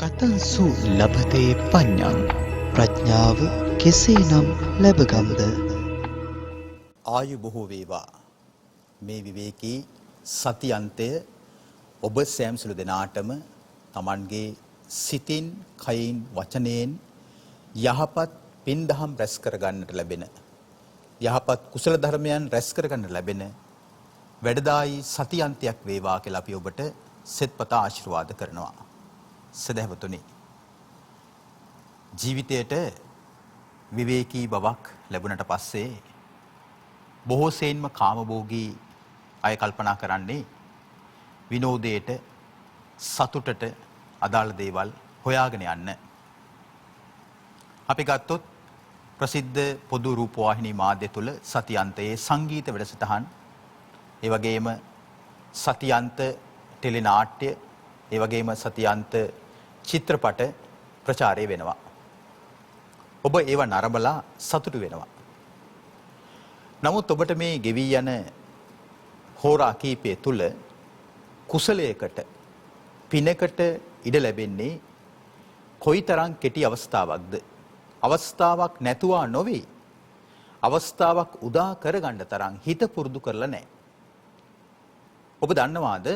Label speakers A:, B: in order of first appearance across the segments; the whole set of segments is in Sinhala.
A: කතංසු ලබතේ පඤ්ඤං ප්‍රඥාව කෙසේනම් ලැබගම්ද?
B: ආයු බොහෝ වේවා. මේ විවේකී සතියන්තය ඔබ සෑම සුළු දෙනාටම Tamanගේ සිතින්, කයින්, වචනයෙන් යහපත් පින්දහම් රැස් කර ගන්නට ලැබෙන, යහපත් කුසල ධර්මයන් රැස් කර ගන්නට ලැබෙන වැඩදායි සතියන්තයක් වේවා කියලා අපි ඔබට සෙත්පත ආශිර්වාද කරනවා. සදහවතුනි, ජීවිතයට විවේකී බවක් ලැබුණට පස්සේ බොහෝ සෙයින්ම කාමභෝගී අය කල්පනා කරන්නේ විනෝදයට, සතුටට අදාළ දේවල් හොයාගෙන යන්න. අපි ගත්තොත් ප්‍රසිද්ධ පොදු රූපවාහිනී මාධ්‍ය තුල සතියන්තයේ සංගීත වැඩසටහන්, ඒ වගේම සතියන්ත ටෙලිනාට්‍ය, ඒ වගේම සතියන්ත චිත්‍රපට ප්‍රචාරය වෙනවා. ඔබ ඒව නරඹලා සතුටු වෙනවා. නමුත් ඔබට මේ ගෙවි යන හෝරා කීපය තුල කුසලයකට, පිනකට ඉඩ ලැබෙන්නේ කොයිතරම් කෙටි අවස්ථාවක්ද? අවස්ථාවක් නැතුවා නොවේ. අවස්ථාවක් උදා කරගන්න තරම් හිත පුරුදු කරලා නැහැ. ඔබ දන්නවාද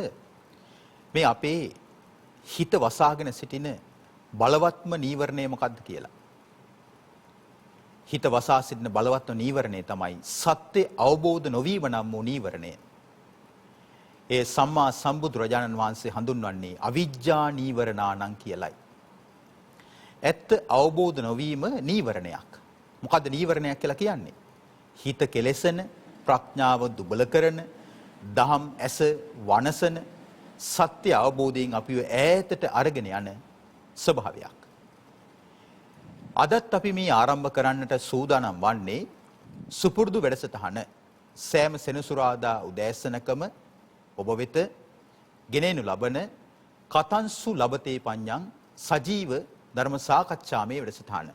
B: මේ අපේ හිත වසාගෙන සිටින බලවත්ම නීවරණය මොකක්ද කියලා? හිත වසා සිටින බලවත්ම නීවරණය තමයි සත්‍ය අවබෝධ නොවීම නම් වූ නීවරණය. ඒ සම්මා සම්බුදුරජාණන් වහන්සේ හඳුන්වන්නේ අවිජ්ජා නීවරණාණං කියලයි. ඇත්ත අවබෝධ නොවීම නීවරණයක්. මොකද්ද නීවරණයක් කියලා කියන්නේ? හිත කෙලෙසන, ප්‍රඥාව දුබල කරන, දහම් ඇස වනසන, සත්‍ය අවබෝධයෙන් අපිව ඈතට අරගෙන යන ස්වභාවයක්. අදත් අපි මේ ආරම්භ කරන්නට සූදානම් වන්නේ සුපුරුදු වැඩසටහන. සෑම සෙනසුරාදා උදෑසනකම ඔබ වෙත ගෙනෙනු ලබන කතංසු ලබතේ පඤ්ඤං සජීව ධර්ම සාකච්ඡාමේ වැඩසටහන.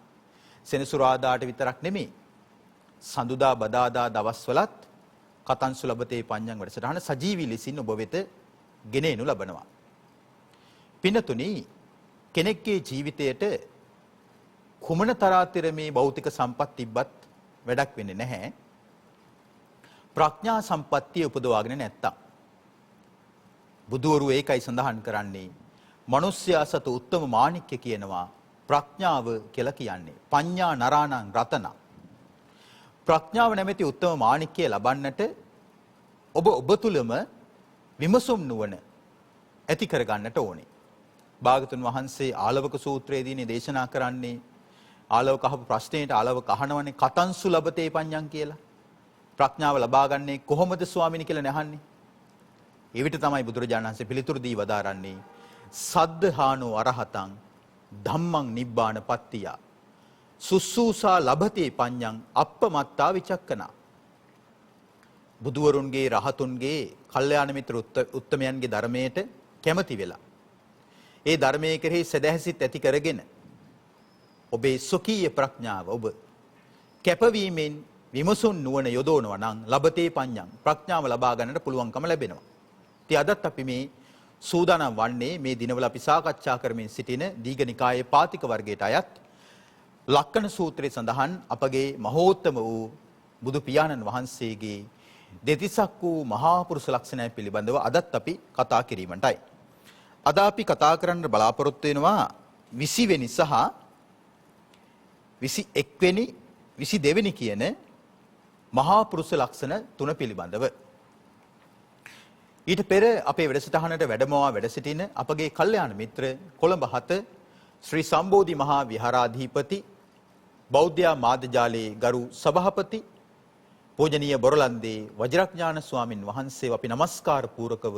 B: සෙනසුරාදාට විතරක් නෙමෙයි, සඳුදා බදාදා දවස්වලත් කතංසු ලබතේ පඤ්ඤං වැඩසටහන සජීවී ලෙසින් ඔබ වෙත ගෙනෙනු ලබනවා. පින්නතුනි, කෙනෙක්ගේ ජීවිතයට කුමන තරාතිරමේ භෞතික සම්පත් තිබ්බත් වැඩක් වෙන්නේ නැහැ. ප්‍රඥා සම්පත්තිය උපදවාගෙන නැත්තම්. බුදුවරු ඒකයි සඳහන් කරන්නේ, මිනිස්යා සතු උත්තම මාණික්‍ය කියනවා ප්‍රඥාව කියලා කියන්නේ. පඤ්ඤා නරාණං රතන. ප්‍රඥාව නැමැති උත්තම මාණික්‍ය ලබන්නට ඔබ තුලම විමසුම් නුවණ ඇති කර ගන්නට ඕනේ. භාගතුන් වහන්සේ ආලවක සූත්‍රයේදී දේශනා කරන්නේ, ආලවක අහපු ප්‍රශ්නෙට ආලවක අහනවනේ කතංසු ලබතේ පඤ්ඤං කියලා. ප්‍රඥාව ලබා ගන්නේ කොහොමද ස්වාමීනි කියලා නැහන්නේ. ඒ විට තමයි බුදුරජාණන් වහන්සේ පිළිතුරු දී වදාරන්නේ, සද්ධානෝ අරහතං ධම්මං නිබ්බාන පත්තිය සුස්සූසා ලබතේ පඤ්ඤං අප්පමත්තා විචක්කනා. බුදුවරුන්ගේ, රහතුන්ගේ, කල්යාණ මිත්‍ර උත්තමයන්ගේ ධර්මයට කැමති වෙලා, ඒ ධර්මයේ කෙරෙහි සදහැසිත ඇති කරගෙන ඔබේ සොකීය ප්‍රඥාව ඔබ කැපවීමෙන් විමසුන් නුවණ යොදවනවා නම් ලබතේ පඤ්ඤං ප්‍රඥාව ලබා ගන්නට පුළුවන්කම ලැබෙනවා. ඉතින් අදත් අපි මේ සූදානම් වන්නේ මේ දිනවල අපි සාකච්ඡා කරමින් සිටින දීඝනිකායේ පාතික වර්ගයට අයත් ලක්කන සූත්‍රයේ සඳහන් අපගේ මහෝත්තම වූ බුදු පියාණන් වහන්සේගේ දෙතිසක් වූ මහා පුරුෂ ලක්ෂණය පිළිබඳව අදත් අපි කතා කිරීමටයි. අද අපි කතා කරන්න බලාපොරොත්තු වෙනවා 20 වෙනි සහ 21 වෙනි 22 වෙනි කියන මහා පුරුෂ ලක්ෂණ තුන පිළිබඳව. ඊට පෙර අපේ වැඩසටහනට වැඩමවා වැඩ සිටින අපගේ කල්යාණ මිත්‍ර කොළඹ 7 ශ්‍රී සම්බෝධි මහා විහාරාධිපති බෞද්ධ මාධ්‍යාලයේ ගරු සභාපති පූජනීය බොරලන්දේ වජිරඥාන ස්වාමින් වහන්සේව අපි নমස්කාර පූරකව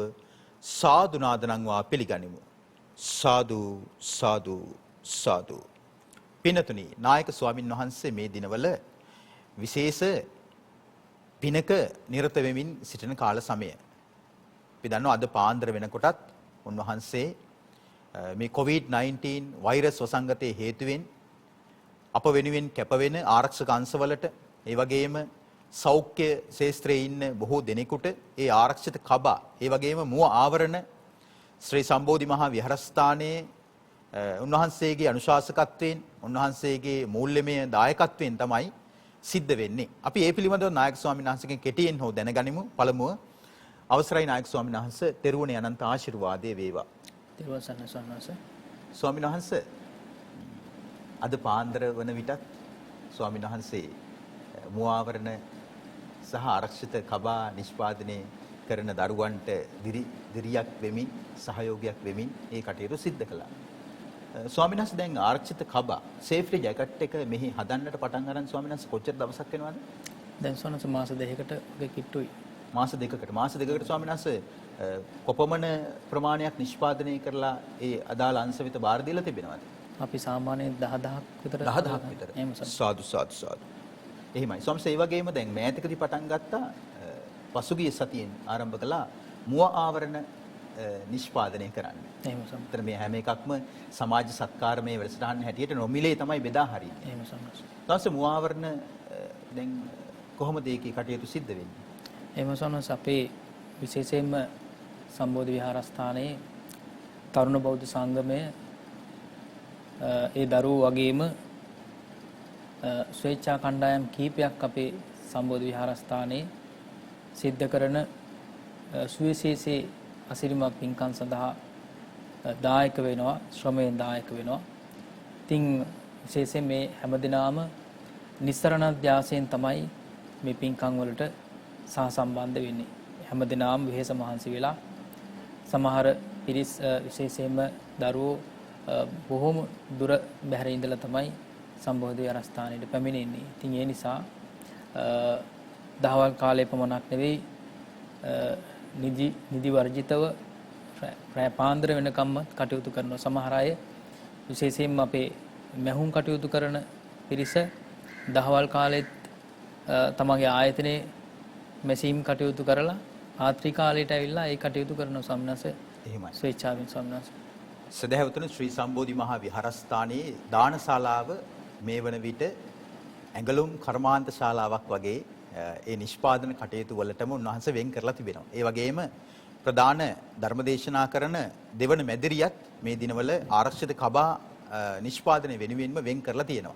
B: සාදු නාදනම්වා පිළිගනිමු. සාදු සාදු සාදු. පින්නතුනි, නායක ස්වාමින් වහන්සේ මේ දිනවල විශේෂ පිනක නිරත වෙමින් සිටින කාල සමය. අපි දන්නවා අද පාන්දර වෙනකොටත් උන්වහන්සේ මේ COVID-19 වෛරස් වසංගතයේ හේතුවෙන් අප වෙනුවෙන් කැපවෙන ආරක්ෂක අංශවලට, ඒ වගේම සෞඛ්‍ය ශාස්ත්‍රයේ ඉන්න බොහෝ දෙනෙකුට ඒ ආරක්ෂිත කබා, ඒ වගේම මුව ආවරණ ශ්‍රී සම්බෝධි මහා විහාරස්ථානයේ උන්වහන්සේගේ අනුශාසකත්වයෙන් උන්වහන්සේගේ මූල්‍යමය දායකත්වයෙන් තමයි සිද්ධ වෙන්නේ. අපි ඒ පිළිබඳව නායක ස්වාමීන් වහන්සේගෙන් කෙටියෙන් හෝ දැනගනිමු. පළමුව අවසරයි නායක ස්වාමීන් වහන්සේ, තෙරුවනේ අනන්ත ආශිර්වාදයේ වේවා.
C: තෙරුවන් සරණයි ස්වාමීන් වහන්සේ.
B: ස්වාමීන් වහන්සේ අද පාන්දර වන විටත් ස්වාමීන් වහන්සේ මුවාවරණ සහ ආරක්ෂිත කබා නිෂ්පාදනය කරන දරුවන්ට දිරියක් වෙමින් සහයෝගයක් වෙමින් ඒ කටයුතු සිද්ධ කළා. ස්වාමීන් වහන්සේ දැන් ආරක්ෂිත කබා සේෆ්ටි ජැකට් එක මෙහි හදන්නට පටන් ගන්න ස්වාමීන් වහන්සේ කොච්චර දවසක් වෙනවද?
C: දැන් ස්වාමීන් වහන්සේ මාස 2කට වගේ කිට්ටුයි.
B: මාස දෙකකට ස්වාමීන් වහන්සේ කොපමණ ප්‍රමාණයක් නිෂ්පාදනය කරලා ඒ අදාළ අංශ වෙත බාර දීලා තිබෙනවද?
C: අපි සාමාන්‍යයෙන් 10000ක් විතර.
B: 10000ක් විතර.
C: එහෙම
B: සාදු. එහෙමයි. ස්වාමීන් ඒ වගේම දැන් මෑතකදී පටන් ගත්තා පසුගිය සතියෙන් ආරම්භ කළා මුව ආවරණ නිෂ්පාදනය කරන්න.
C: එහෙම ස්වාමීන්.
B: ඒතර මේ හැම එකක්ම සමාජ සත්කාරමය වැඩසටහන් හැටියට නොමිලේ තමයි බෙදා හරින්නේ.
C: එහෙම ස්වාමීන්.
B: ඊට මුව ආවරණ දැන් කොහොමද ඒකේ කටයුතු සිද්ධ වෙන්නේ?
C: එහෙම ස්වාමීන් අපේ විශේෂයෙන්ම සම්බෝධි විහාරස්ථානයේ තරුණ බෞද්ධ සංගමය ඒ දරුවෝ වගේම ස්වේච්ඡා කණ්ඩායම් කීපයක් අපේ සම්බෝධි විහාරස්ථානයේ සිද්ධ කරන සුවිශේෂී අසිරිමත් පින්කම් සඳහා දායක වෙනවා, ශ්‍රමයෙන් දායක වෙනවා. ඉතින් විශේෂයෙන් මේ හැමදිනාම නිස්සරණ ධ්‍යාසයෙන් තමයි මේ පින්කම් වලට සහසම්බන්ධ වෙන්නේ. හැමදිනාම වෙහෙස මහන්සි වෙලා සමහර පිරිස් විශේෂයෙන්ම දරුවෝ බොහොම දුර බැහැර ඉඳලා තමයි සම්බෝධි විහාරස්ථානයට පැමිණෙන්නේ. ඉතින් ඒ නිසා දහවල් කාලේ පමණක් නෙවෙයි නිදි වර්ජිතව රැ පාන්දර වෙනකම්ම කටයුතු කරන සමහර අය විශේෂයෙන්ම අපේ මැහුම් කටයුතු කරන පිරිස දහවල් කාලෙත් තමගේ ආයතනයේ මැසීම් කටයුතු කරලා රාත්‍රී කාලයට ඇවිල්ලා ඒ කටයුතු කරන සම්නස
B: එහෙමයි.
C: ස්වේච්ඡාවෙන් සම්නස.
B: සදහැවතුන ශ්‍රී සම්බෝධි මහා විහාරස්ථානයේ දානශාලාව මේ වන විට ඇඟලුම් කර්මාන්ත ශාලාවක් වගේ ඒ නිෂ්පාදන කටයුතු වලටම උන්වහන්සේ වෙන් කරලා තිබෙනවා. ඒ වගේම ප්‍රධාන ධර්මදේශනා කරන දෙවන මැදිරියත් මේ දිනවල ආරක්ෂිත කබා නිෂ්පාදනය වෙනුවෙන්ම වෙන් කරලා තියෙනවා.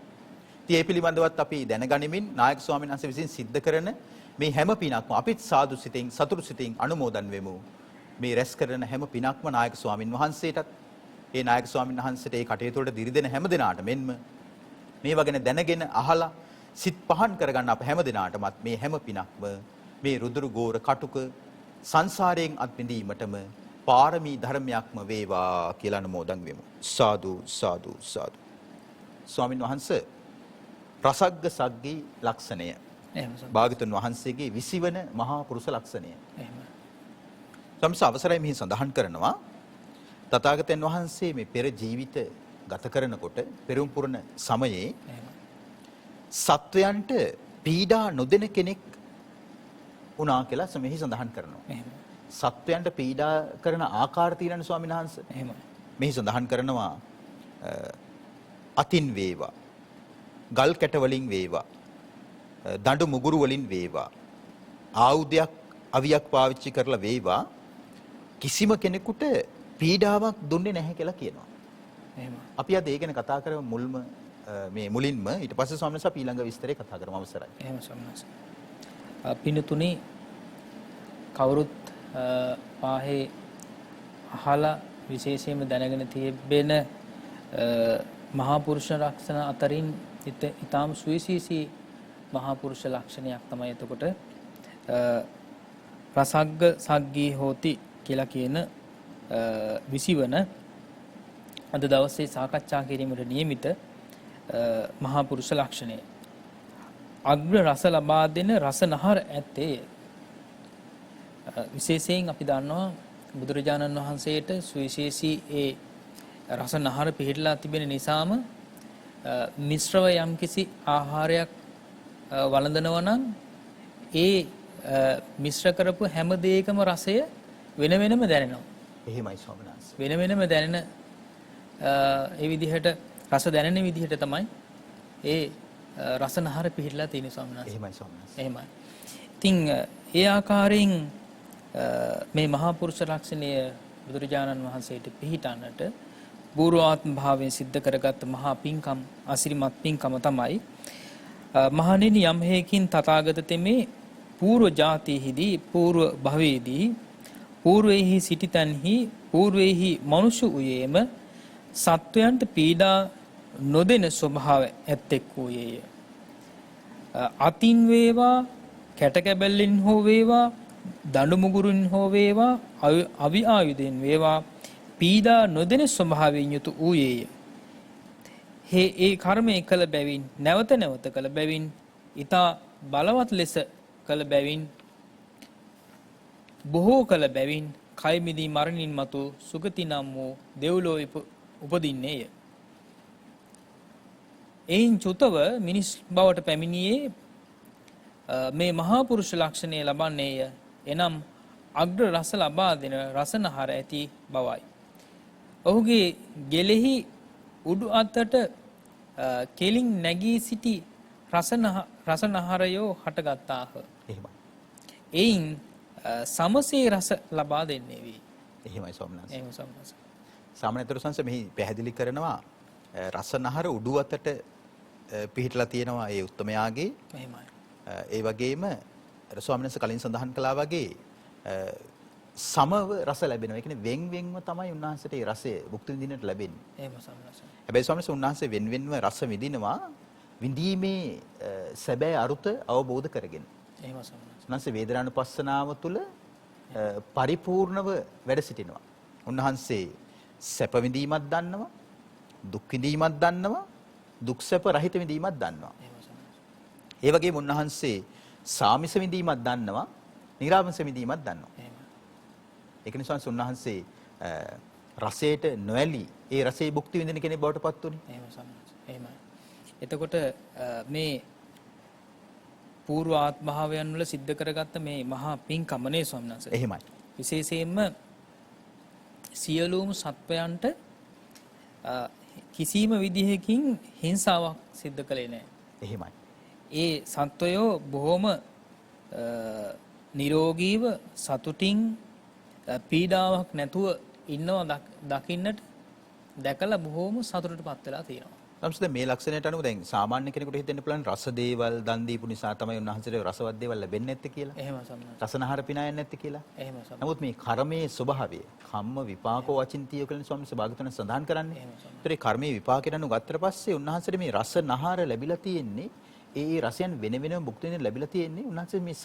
B: ඉතින් ඒ පිළිබඳවත් අපි දැනගනිමින් නායක ස්වාමීන් වහන්සේ විසින් සිද්ධ කරන මේ හැම පිනක්ම අපිත් සාදු සිතින් සතුටු සිතින් අනුමෝදන් වෙමු. මේ රැස් කරන හැම පිනක්ම නායක ස්වාමීන් වහන්සේටත් ඒ නායක ස්වාමීන් වහන්සේට ඒ කටයුතු වලට දිරිදෙන හැම දිනාට මෙන්ම මේවා ගැන දැනගෙන අහලා සිත් පහන් කරගන්න අප හැම දිනාටමත් මේ හැම පිනක්ම මේ රුදුරු ගෝර කටුක සංසාරයෙන් අත්මිදීමටම පාරමී ධර්මයක්ම වේවා කියලා අනුමෝදන් වෙමු. සාදු. ස්වාමීන් වහන්සේ රසග්ග සග්ගී ලක්ෂණය.
C: එහෙම ස්වාමීන්.
B: භාගතුන් වහන්සේගේ 20 වන මහා පුරුෂ ලක්ෂණය.
C: එහෙම.
B: සම්ස අවසරයි මෙහි සඳහන් කරනවා තථාගතයන් වහන්සේ මේ පෙර ජීවිත ගත කරනකොට පෙරම් පුරන සමයේ සත්වයන්ට පීඩා නොදෙන කෙනෙක් වුණා කියලා මෙහි සඳහන් කරනවා.
C: එහෙම.
B: සත්වයන්ට පීඩා කරන ආකාර తీරන ස්වාමීන් වහන්සේ.
C: එහෙම.
B: මෙහි සඳහන් කරනවා අතින් වේවා, ගල් කැට වලින් වේවා, දඬු මුගුරු වලින් වේවා, ආයුධයක් අවියක් පාවිච්චි කරලා වේවා කිසිම කෙනෙකුට පීඩාවක් දුන්නේ නැහැ කියලා කියනවා.
C: එහෙම.
B: අපි අද ඒ ගැන කතා කරමු මුලින්ම ඊට පස්සේ ස්වාමීන් වහන්සේ ඊළඟ විස්තරේ කතා කරමු අවසරයි.
C: එහෙම ස්වාමීන් වහන්සේ. පින්තුනි කවුරුත් පාහේ අහලා විශේෂයෙන්ම දැනගෙන තිබෙන මහා පුරුෂ ලක්ෂණ අතරින් ඊටාම් සුවිශේෂී මහා පුරුෂ ලක්ෂණයක් තමයි එතකොට රසග්ග සග්ගී හෝති කියලා කියන 20 වන අද දවසේ සාකච්ඡා කිරීමට නියමිත මහා පුරුෂ ලක්ෂණය. අග්‍ර රස ලබා දෙන රසනහර ඇත්තේ. විශේෂයෙන් අපි දන්නවා බුදුරජාණන් වහන්සේට සුවිශේෂී ඒ රසනහර පිළිහිලා තිබෙන නිසාම මිශ්‍රව යම්කිසි ආහාරයක් වළඳනවා නම් ඒ මිශ්‍ර කරපු හැම දෙයකම රසය වෙන වෙනම දැනෙනවා.
B: එහෙමයි ස්වාමීන් වහන්සේ.
C: වෙන වෙනම දැනෙන ඒ විදිහට රස දැනෙන විදිහට තමයි ඒ රසනහර පිළිහිලා තියෙන ස්වාමීන් වහන්සේ.
B: එහෙමයි ස්වාමීන් වහන්සේ.
C: එහෙමයි. ඉතින් ඒ ආකාරයෙන් මේ මහා පුරුෂ ලක්ෂණය බුදුරජාණන් වහන්සේට පිහිටන්නට පූර්වාත්ම භාවයෙන් සිද්ධ කරගත් මහා පින්කම් අසිරිමත් පින්කම තමයි මහණෙනි යම් හේකින් තථාගත තෙමේ పూర్ව ජාතිෙහිදී పూర్ව භවයේදී పూర్වෙහි සිටිතන්හි పూర్වෙහි මනුෂ්‍ය උයේම සත්වයන්ට පීඩා නොදෙන ස්වභාව ඇත්තෙක් වූයේය. අතින් වේවා කැටකැබැල්ලෙන් හෝ වේවා දඬු මුගුරුන් හෝ වේවා අවි ආයුධෙන් වේවා පීඩා නොදෙන ස්වභාවයෙන් යුතු වූයේය. ඒ කර්මය කළ බැවින් නැවත නැවත කළ බැවින් ඊතා බලවත් ලෙස කළ බැවින් බොහෝ කළ බැවින් කය මිදී මරණින් මතු සුගති නම් වූ දෙව්ලොව උපදින්නේය. එයින් චුතව මිනිස් බවට පැමිණියේ මේ මහා පුරුෂ ලක්ෂණය ලබන්නේය. එනම් අග්‍ර රස ලබා දෙන රසනහර ඇති බවයි. ඔහුගේ ගෙලෙහි උඩු අතට කෙලින් නැගී සිටි රසනහරයෝ හටගත්තාහ.
B: එහෙමයි.
C: එයින් සමසේ රස ලබා දෙන්නේ වේ.
B: එහෙමයි ස්වාමීන් වහන්සේ.
C: එහෙම සම්මස.
B: සාමාන්‍යතර සංස මෙහි පැහැදිලි කරනවා රසනහර උඩු අතට පිහිටලා තියෙනවා ඒ උත්තමයාගේ.
C: එහෙමයි.
B: ඒ වගේම ස්වාමීන් වහන්සේ කලින් සඳහන් කළා වගේ සමව රස ලැබෙනවා. ඒ කියන්නේ වෙන් වෙන්ව තමයි උන්වහන්සේට ඒ රසය භුක්ති විඳින්නට ලැබෙන්නේ.
C: එහෙම සම්මස.
B: හැබැයි ස්වාමීන් වහන්සේ උන්වහන්සේ වෙන් වෙන්ව රස විඳිනවා විඳීමේ සැබෑ අරුත අවබෝධ කරගෙන.
C: එහෙම සම්මස.
B: උන්වහන්සේ වේදනානුපස්සනාව තුළ පරිපූර්ණව වැඩ සිටිනවා. උන්වහන්සේ සැප විඳීමක් දන්නවා, දුක් විඳීමක් දන්නවා, දුක් සැප රහිත විඳීමක් දන්නවා. ඒ වගේම උන්වහන්සේ සාමිස විඳීමක් දන්නවා, නිරාමිස විඳීමක් දන්නවා. ඒක නිසා උන්වහන්සේ රසයට නොඇලී ඒ රසයේ භුක්ති විඳින කෙනෙක් බවට පත් වුණේ.
C: එහෙම සම්මත. එහෙමයි. එතකොට මේ పూర్ව ආත්මභාවයන් වල සිද්ධ කරගත්ත මේ මහා පින්කමනේ ස්වාමීන් වහන්සේ.
B: එහෙමයි.
C: විශේෂයෙන්ම සියලුම සත්වයන්ට කිසිම විදිහකින් හිංසාවක් සිද්ධ කළේ නැහැ.
B: එහෙමයි.
C: ඒ සත්වයෝ බොහොම නිරෝගීව සතුටින් පීඩාවක් නැතුව ඉන්නවා දකින්නට දැකලා බොහොම සතුටටපත් වෙලා තියෙනවා.
B: නමුත් මේ ලක්ෂණයට අනුව දැන් සාමාන්‍ය කෙනෙකුට හිතෙන්න පුළුවන් රස දේවල් දන් දීපු නිසා තමයි උන්වහන්සේට රසවත් දේවල් ලැබෙන්නේ නැත්තේ කියලා.
C: එහෙම සම්මත.
B: රසනහර පිනායන්නේ නැත්තේ කියලා.
C: එහෙම සම්මත.
B: නමුත් මේ කර්මයේ ස්වභාවය කම්ම විපාකෝ අචින්තිය කියලා ස්වාමීන් වහන්සේ භාගතුන් සඳහන් කරන්නේ. ඒතර ඒ කර්මයේ විපාකයට අනුව ගත්තට පස්සේ උන්වහන්සේට මේ රසනහර ලැබිලා තියෙන්නේ ඒ රසයන් වෙන වෙනම භුක්ති විඳින්න ලැබිලා තියෙන්නේ උන්වහන්සේ මේ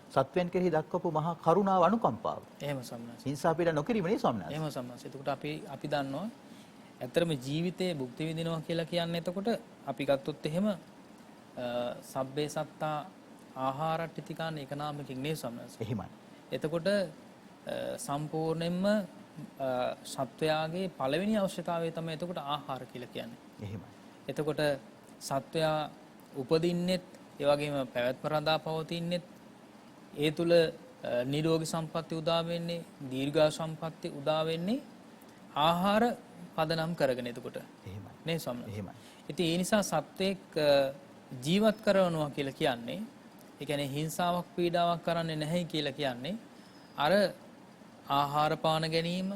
B: සත්වයන් කෙරෙහි දක්වපු මහා කරුණාව අනුකම්පාව.
C: එහෙම සම්මත.
B: හිංසා පීඩා නොකිරීම නේ ස්වාමීන් වහන්සේ.
C: එහෙම සම්මත. එතකොට අපි දන්නවා ඇත්තටම ජීවිතයේ භුක්ති විඳිනවා කියලා කියන්නේ එතකොට අපි ගත්තොත් එහෙම සබ්බේ සත්තා ආහාරට්ඨිකාන ඒකනාමකින් නේ සම්මත.
B: එහෙමයි.
C: එතකොට සම්පූර්ණයෙන්ම සත්වයාගේ පළවෙනි අවශ්‍යතාවය තමයි එතකොට ආහාර කියලා කියන්නේ.
B: එහෙමයි.
C: එතකොට සත්වයා උපදින්නෙත් ඒ වගේම පැවැත්ම රඳා පවතින්නෙත් ඒ තුල නිරෝගී සම්පatti උදා වෙන්නේ දීර්ඝායු සම්පatti උදා වෙන්නේ ආහාර පදනම් කරගෙන එතකොට.
B: එහෙමයි.
C: නේ ස්වාමීනි.
B: එහෙමයි.
C: ඉතින් ඒ නිසා සත්වයක් ජීවත් කරනවා කියලා කියන්නේ ඒ කියන්නේ හිංසාවක් පීඩාවක් කරන්නේ නැහැ කියලා කියන්නේ අර ආහාර පාන ගැනීම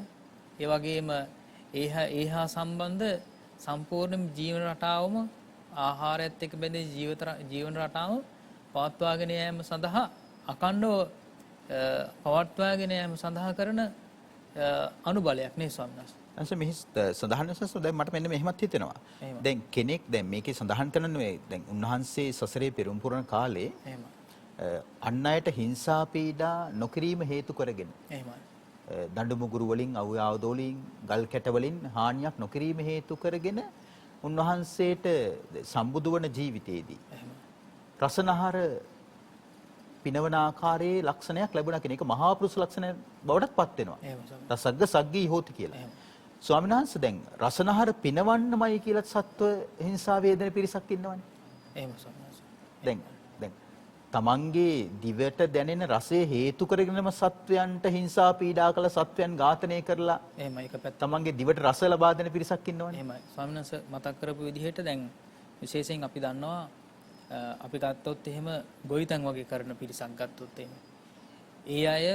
C: ඒ වගේම ඒහා සම්බන්ධ සම්පූර්ණ ජීවන රටාවම ආහාරයත් එක්ක බැඳී ජීවන රටාව පවත්වාගෙන යාම සඳහා අකණ්ඩව පවත්වාගෙන යාම සඳහා කරන අනුබලයක් නේ ස්වාමීන් වහන්සේ.
B: අංශ මෙහි සඳහන් වෙනසස් දැන් මට මෙන්න මෙහෙමත් හිතෙනවා. දැන් කෙනෙක් දැන් මේකේ සඳහන් කරන්නේ දැන් උන්වහන්සේ සසරේ පෙරම් පුරන කාලේ අන් අයට හිංසා පීඩා නොකිරීම හේතු කරගෙන
C: එහෙමයි.
B: දඬු මුගුරු වලින් අවු ආයුධ වලින් ගල් කැට වලින් හානියක් නොකිරීම හේතු කරගෙන උන්වහන්සේට සම්බුදු වන ජීවිතයේදී රසනහර පිනවන ආකාරයේ ලක්ෂණයක් ලැබුණා කියන එක මහා පුරුෂ ලක්ෂණ බවටත් පත් වෙනවා. රසග්ග සග්ගී හෝති කියලා. ස්වාමීන් වහන්සේ දැන් රසනහර පිනවන්නමයි කියලා සත්ව හිංසා වේදන පිරිසක් ඉන්නවනේ.
C: එහෙම ස්වාමීන්
B: දැන් තමන්ගේ දිවට දැනෙන රසය හේතු කරගෙනම සත්වයන්ට හිංසා පීඩා කළ සත්වයන් ඝාතනය කරලා
C: එහෙමයි එක පැත්ත
B: තමන්ගේ දිවට රස ලබා දෙන පිරිසක් ඉන්නවනේ.
C: එහෙමයි. ස්වාමීන් වහන්සේ මතක් කරපු විදිහට දැන් විශේෂයෙන් අපි දන්නවා අපි ගත්තොත් එහෙම ගොවිතැන් වගේ කරන පිරිසක් ගත්තොත් එහෙම ඒ අය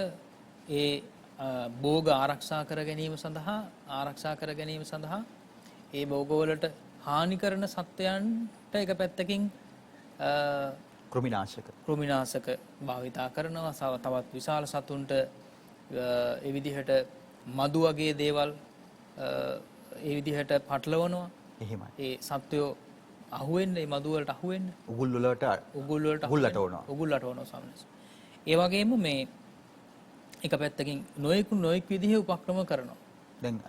C: ඒ භෝග ආරක්ෂා කර ගැනීම සඳහා ඒ භෝග වලට හානි කරන සත්වයන්ට එක පැත්තකින් කෘමිනාශක භාවිතා කරනවා. තවත් විශාල සතුන්ට ඒ විදිහට මදු වගේ දේවල් ඒ විදිහට පටලවනවා.
B: එහෙමයි.
C: ඒ සත්වයෝ අහුවෙන්න, ඒ මදු වලට අහුවෙන්න උගුල් වලට උගුල්ලට ඕනවා සමනස. ඒ වගේම මේ එක පැත්තකින් නොයෙක් විදිහේ උපක්‍රම කරනවා.
B: දැන්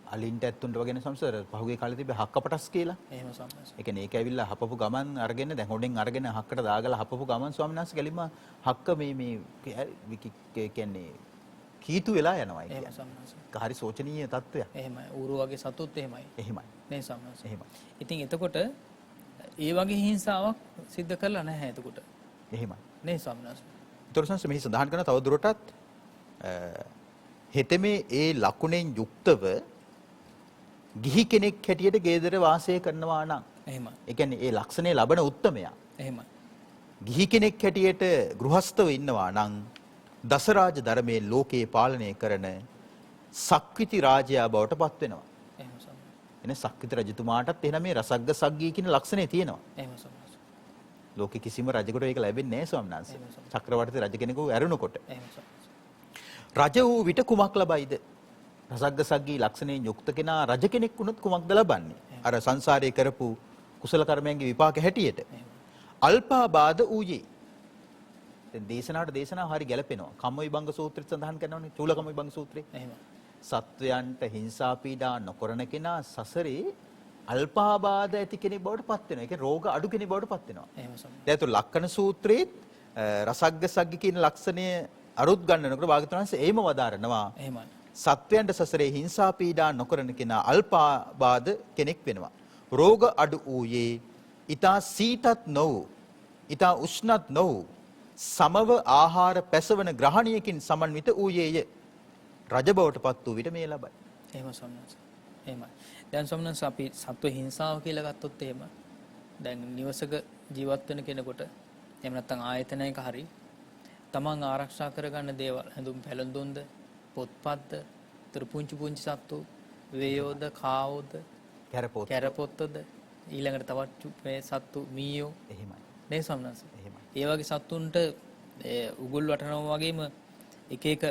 B: අලින්ට ඇත්තුන්ට වගේ සම්සර පහුගිය කාලේ තිබ්බ හක්කපටස් කියලා.
C: එහෙම සමනස.
B: ඒ කියන්නේ ඒක ඇවිල්ලා හපපු ගමන් අරගෙන දැන් හොඩෙන් අරගෙන හක්කට දාගලා හපපු ගමන් ස්වාමීන් වහන්සේ ගැලිම හක්ක මේ කියන්නේ කීතු වෙලා යනවා කියන්නේ.
C: එහෙම සමනස.
B: හරි සෝචනීය තත්ත්වයක්.
C: එහෙමයි. ඌරු වගේ සතුත් එහෙමයි.
B: එහෙමයි.
C: නේ සමනස.
B: එහෙමයි.
C: ඉතින් එතකොට ඒ වගේ හිංසාවක් සිද්ධ කරලා නැහැ එතකොට.
B: එහෙමයි.
C: නේ සමනස.
B: ඒතරසන්ස මෙහි සඳහන් කරන තව දුරටත් හෙතෙමේ ඒ ලකුණෙන් යුක්තව ගිහි කෙනෙක් හැටියට ගේදර වාසය කරනවා නම්
C: එහෙමයි.
B: ඒ කියන්නේ ඒ ලක්ෂණේ ලබන උත්තමයා.
C: එහෙමයි.
B: ගිහි කෙනෙක් හැටියට ගෘහස්තව ඉන්නවා නම් දසරාජ ධර්මයේ ලෝකේ පාලනය කරන සක්විති රාජයා බවට පත් වෙනවා.
C: එහෙම සමහර.
B: එනේ සක්විති රජතුමාටත් එහෙනම් මේ රසග්ග සග්ගී කියන ලක්ෂණේ තියෙනවා.
C: එහෙම සමහර.
B: ලෝකෙ කිසිම රජෙකුට ඒක ලැබෙන්නේ නැහැ ස්වාමීන් වහන්සේ. චක්‍රවර්ති රජ කෙනෙකු ඇරුණකොට.
C: එහෙම සමහර.
B: රජ වූ විට කුමක් ලබයිද? රසග්ග සග්ගී ලක්ෂණයෙන් යුක්ත කෙනා රජ කෙනෙක් වුණොත් කුමක්ද ලබන්නේ? අර සංසාරයේ කරපු කුසල කර්මයන්ගේ විපාක හැටියට. අල්පාබාධ ඌයේ. දැන් දේශනාවට දේශනාව හරි ගැලපෙනවා. කම්මවිභංග සූත්‍රෙත් සඳහන් කරනවානේ. චූල කම්මවිභංග සූත්‍රේ.
C: එහෙම.
B: සත්වයන්ට හිංසා පීඩා නොකරන කෙනා සසරේ අල්පාබාධ ඇති කෙනෙක් බවට පත් වෙනවා. ඒ කියන්නේ රෝග අඩු කෙනෙක් බවට පත් වෙනවා.
C: එහෙම සමහර.
B: දැන් ලක්කන සූත්‍රයේ රසග්ග සග්ග කියන ලක්ෂණය අරුත් ගන්නනකොට භාගතුන් වහන්සේ එයිම වදාරනවා.
C: එහෙමයි.
B: සත්වයන්ට සසරේ හිංසා පීඩා නොකරන කෙනා අල්පාබාධ කෙනෙක් වෙනවා. රෝග අඩු වූයේ ඊතා සීතත් නොවූ, ඊතා උෂ්ණත් නොවූ, සමව ආහාර පැසවන ග්‍රහණයකින් සමන්විත වූයේය. රජ බවට පත් වූ විට මේ ලබයි.
C: එහෙම සම්නස්. එහෙමයි. දැන් සම්නස් අපි සත්ව හිංසාව කියලා ගත්තොත් එහෙම දැන් නිවසක ජීවත් වෙන කෙනෙකුට එහෙම නැත්නම් ආයතනයක හරි තමන් ආරක්ෂා කරගන්න දේවල් හැඳුම් පැළඳුම්ද පොත්පත්ද පුංචි සත්තු වේයෝද කාවෝද කැරපොත්තද ඊළඟට තවත් මේ සත්තු මීයෝ
B: එහෙමයි.
C: නේ සම්නස්.
B: එහෙමයි.
C: ඒ වගේ සත්තුන්ට උගුල් වටනවා වගේම එක එක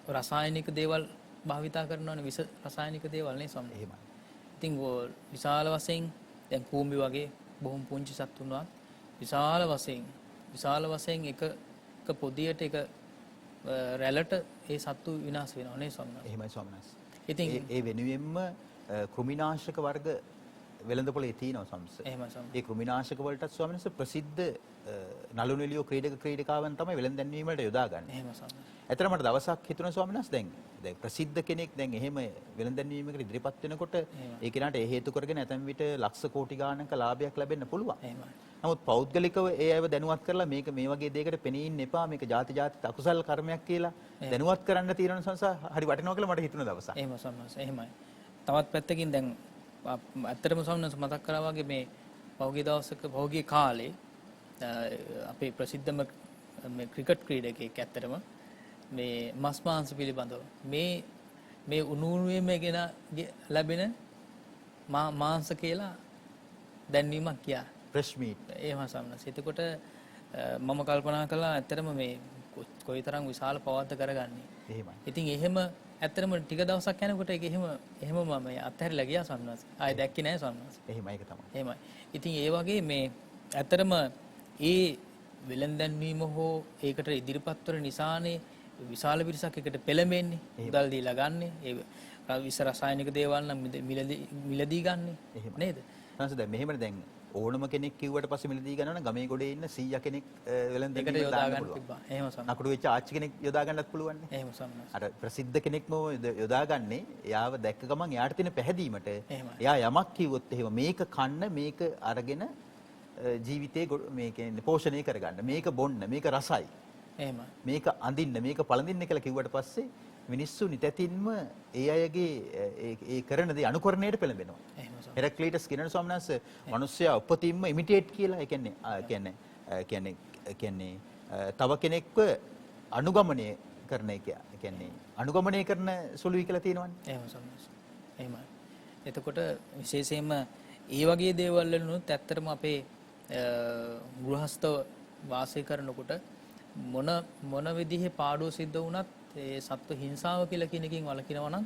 C: රසායනික දේවල් භාවිතා කරනවානේ විස රසායනික දේවල් නේ සම්නස්.
B: එහෙමයි.
C: ඉතින් විශාල වශයෙන් දැන් කූඹි වගේ බොහොම පුංචි සත්තුන්වත් විශාල වශයෙන් එක පොදියට එක රැළට ඒ සත්තු විනාශ වෙනවා නේ ස්වාමීන් වහන්සේ.
B: එහෙමයි ස්වාමීන් වහන්සේ.
C: ඉතින්
B: ඒ වෙනුවෙන්ම කෘමිනාශක වර්ග වෙළඳපොලේ තියෙනවා සම්ස.
C: එහෙමයි ස්වාමීන්.
B: ඒ කෘමිනාශක වලටත් ස්වාමීන් වහන්සේ ප්‍රසිද්ධ නළු නිළියෝ ක්‍රීඩකාවන් තමයි වෙළඳ දැන්වීම වලට යොදාගන්නේ.
C: එහෙමයි ස්වාමීන්.
B: ඇත්තට මට දවසක් හිතුණා ස්වාමීන් වහන්සේ දැන් ප්‍රසිද්ධ කෙනෙක් දැන් එහෙම වෙළඳ දැන්වීමකට ඉදිරිපත් වෙනකොට ඒ කෙනාට ඒ හේතු කරගෙන ඇතැම් විට ලක්ෂ කෝටි ගාණක ලාභයක් ලැබෙන්න පුළුවන්.
C: එහෙමයි.
B: නමුත් පෞද්ගලිකව ඒ අයව දැනුවත් කරලා මේක මේ වගේ දෙයකට පෙනී ඉන්න එපා මේක ಜಾති අකුසල් කර්මයක් කියලා දැනුවත් කරන්න තියෙන සංසා හරි වටිනවා කියලා මට හිතුණ දවසක්.
C: එහෙම සම්මස්. එහෙමයි. තවත් පැත්තකින් දැන් ඇත්තටම සම්මස් මතක් කරා වගේ මේ පෞද්ගලික කාලේ අපේ ප්‍රසිද්ධම මේ ක්‍රිකට් ක්‍රීඩකයෙක් ඇත්තටම මේ මස් මාංශ පිළිබඳව මේ උණුවුණුවේම ගෙන ලැබෙන මාංශ කියලා දැන්වීමක් කියා.
B: Fresh meet.
C: එහෙම සම්මස්. එතකොට මම කල්පනා කළා ඇත්තටම මේ කොයිතරම් විශාල පවත්ත කරගන්නේ.
B: එහෙමයි.
C: ඉතින් එහෙම ඇත්තටම ටික දවසක් යනකොට ඒක එහෙම මම අත්හැරිලා ගියා සම්මස්. ආයෙ දැක්කේ නැහැ සම්මස්.
B: එහෙමයි ඒක තමයි.
C: එහෙමයි. ඉතින් ඒ වගේ මේ ඇත්තටම ඒ වෙලෙන්දැන්වීම හෝ ඒකට ඉදිරිපත් වන නිසානේ විශාල පිරිසක් එකට පෙළඹෙන්නේ. මුදල් දීලා ගන්නෙ. ඒ විස රසායනික දේවල් නම් මිලදී ගන්නෙ. නේද?
B: නැන්ස දැන් මෙහෙමනේ දැන් ඕනම කෙනෙක් කිව්වට පස්සේ මිලදී ගන්නවා නම් ගමේ ගොඩේ ඉන්න 100 කෙනෙක් වෙලෙන්දැන්වීම
C: යොදා ගන්න තිබ්බා. එහෙම සම්මත.
B: නකුරු වෙච්ච ආච්චි කෙනෙක් යොදා ගන්නත් පුළුවන් නේ.
C: එහෙම සම්මත.
B: අර ප්‍රසිද්ධ කෙනෙක්ම යොදාගන්නේ එයාව දැක්ක ගමන් එයාට තියෙන පැහැදීමට එයා යමක් කිව්වොත් එහෙම මේක කන්න මේක අරගෙන ජීවිතේ මේ කියන්නේ පෝෂණය කරගන්න මේක බොන්න මේක රසයි
C: එහෙම
B: මේක අඳින්න මේක පළඳින්න කියලා කිව්වට පස්සේ මිනිස්සු නිතැතින්ම ඒ අයගේ ඒ කරන දේ අනුකරණයට පෙළඹෙනවා.
C: එහෙම සම්.
B: හෙරක්ලීටස් කියන ස්වාමීන් වහන්සේ මිනිස්සයා උපතින්ම ඉමිටේට් කියලා කියන්නේ තව කෙනෙක්ව අනුගමනය කරන එක කියන්නේ අනුගමනය කරන සුළුයි කියලා තියෙනවනේ.
C: එහෙම සම්මත. එහෙමයි. එතකොට විශේෂයෙන්ම ඒ වගේ දේවල් වලුත් ඇත්තටම අපේ ගෘහස්ත වාසය කරනකොට මොන විදිහේ පාඩුව සිද්ධ වුණත් ඒ සත්ව හිංසාව කියලා කියන එකකින් වළකිනවා නම්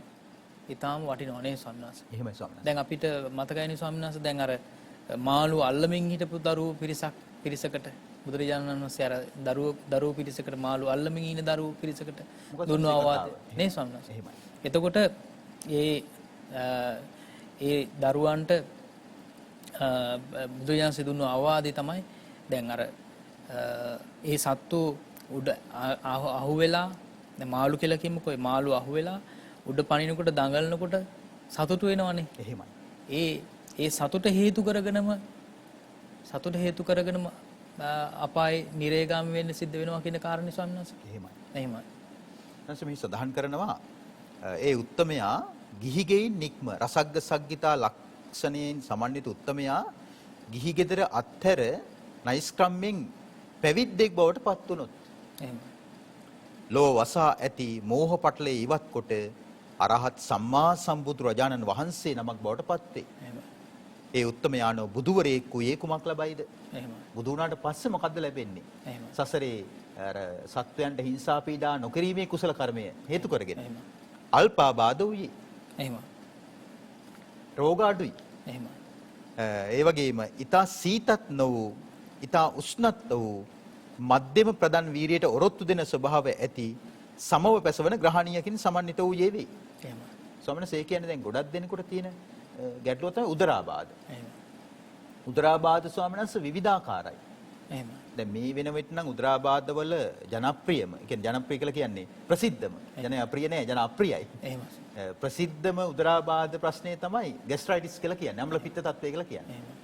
C: ඊටාම වටිනවා නේ සම්මාස.
B: එහෙමයි ස්වාමීන් වහන්සේ.
C: දැන් අපිට මතකයිනේ ස්වාමීන් වහන්සේ දැන් අර මාළු අල්ලමින් හිටපු පිරිසකට බුදුරජාණන් වහන්සේ අර දරුවෝ පිරිසකට මාළු අල්ලමින් ඉන්න දරුවෝ පිරිසකට දුන්නු අවවාද නේ ස්වාමීන් වහන්සේ.
B: එහෙමයි.
C: එතකොට ඒ දරුවන්ට බුදුරජාණන් දුන්නු අවවාදේ තමයි දැන් අර ඒ සත්තු උඩ අහුවෙලා දැන් මාළු කියලා කිව්වොත් ඒ මාළු අහුවෙලා උඩ පනිනකොට දඟලනකොට සතුටු වෙනවනේ.
B: එහෙමයි.
C: ඒ සතුට හේතු කරගෙනම අපායේ නිරේගාමී වෙන්න සිද්ධ වෙනවා කියන කාරණේ ස්වාමීන් වහන්සේ.
B: එහෙමයි.
C: එහෙමයි.
B: ඊට මේ සඳහන් කරනවා ඒ උත්තමයා ගිහිගෙයින් නික්ම රසග්ග සග්ගිතා ලක්ෂණයෙන් සමන්විත උත්තමයා ගිහි ගෙදර අත්තර නයිස්ක්‍රම්මින් පැවිද්දෙක් බවට පත් වුනොත්
C: එහෙමයි.
B: ලෝ වසා ඇති මෝහ පටලේ ඉවත් කොට අරහත් සම්මා සම්බුදු රජාණන් වහන්සේ නමක් බවට පත් වේ.
C: එහෙමයි.
B: ඒ උත්තමයාණෝ බුදුවරයෙකු ඒ කුමක් ලබයිද?
C: එහෙමයි.
B: බුදු වුණාට පස්සේ මොකද්ද ලැබෙන්නේ?
C: එහෙමයි.
B: සසරේ අර සත්වයන්ට හිංසා පීඩා නොකිරීමේ කුසල කර්මය හේතු කරගෙන.
C: එහෙමයි.
B: අල්පාබාධ වූයේ.
C: එහෙමයි.
B: රෝග අඩුයි.
C: එහෙමයි.
B: ඒ වගේම ඊතා සීතත් නොවූ ඊතා උෂ්ණත් වූ මධ්‍යම ප්‍රධාන වීරියට ඔරොත්තු දෙන ස්වභාව ඇති සමව පැසවන ග්‍රහණීයකින් සමන්විත වූ යෙවේ.
C: එහෙමයි.
B: ස්වාමීන් වහන්සේ කියන්නේ දැන් ගොඩක් දෙනෙකුට තියෙන ගැටලුව තමයි උදරාබාධ.
C: එහෙමයි.
B: උදරාබාධ ස්වාමීන් වහන්සේ විවිධාකාරයි.
C: එහෙමයි.
B: දැන් මේ වෙන විට නම් උදරාබාධ වල ජනප්‍රියම, ඒ කියන්නේ ජනප්‍රිය කියලා කියන්නේ ප්‍රසිද්ධම. ජනප්‍රිය නෑ, ජනප්‍රියයි.
C: එහෙමයි.
B: ප්‍රසිද්ධම උදරාබාධ ප්‍රශ්නේ තමයි ગેස්ට්‍රයිටිස් කියලා කියන්නේ. අම්ල පිත්ත තත්ත්වය කියලා කියන්නේ.
C: එහෙමයි.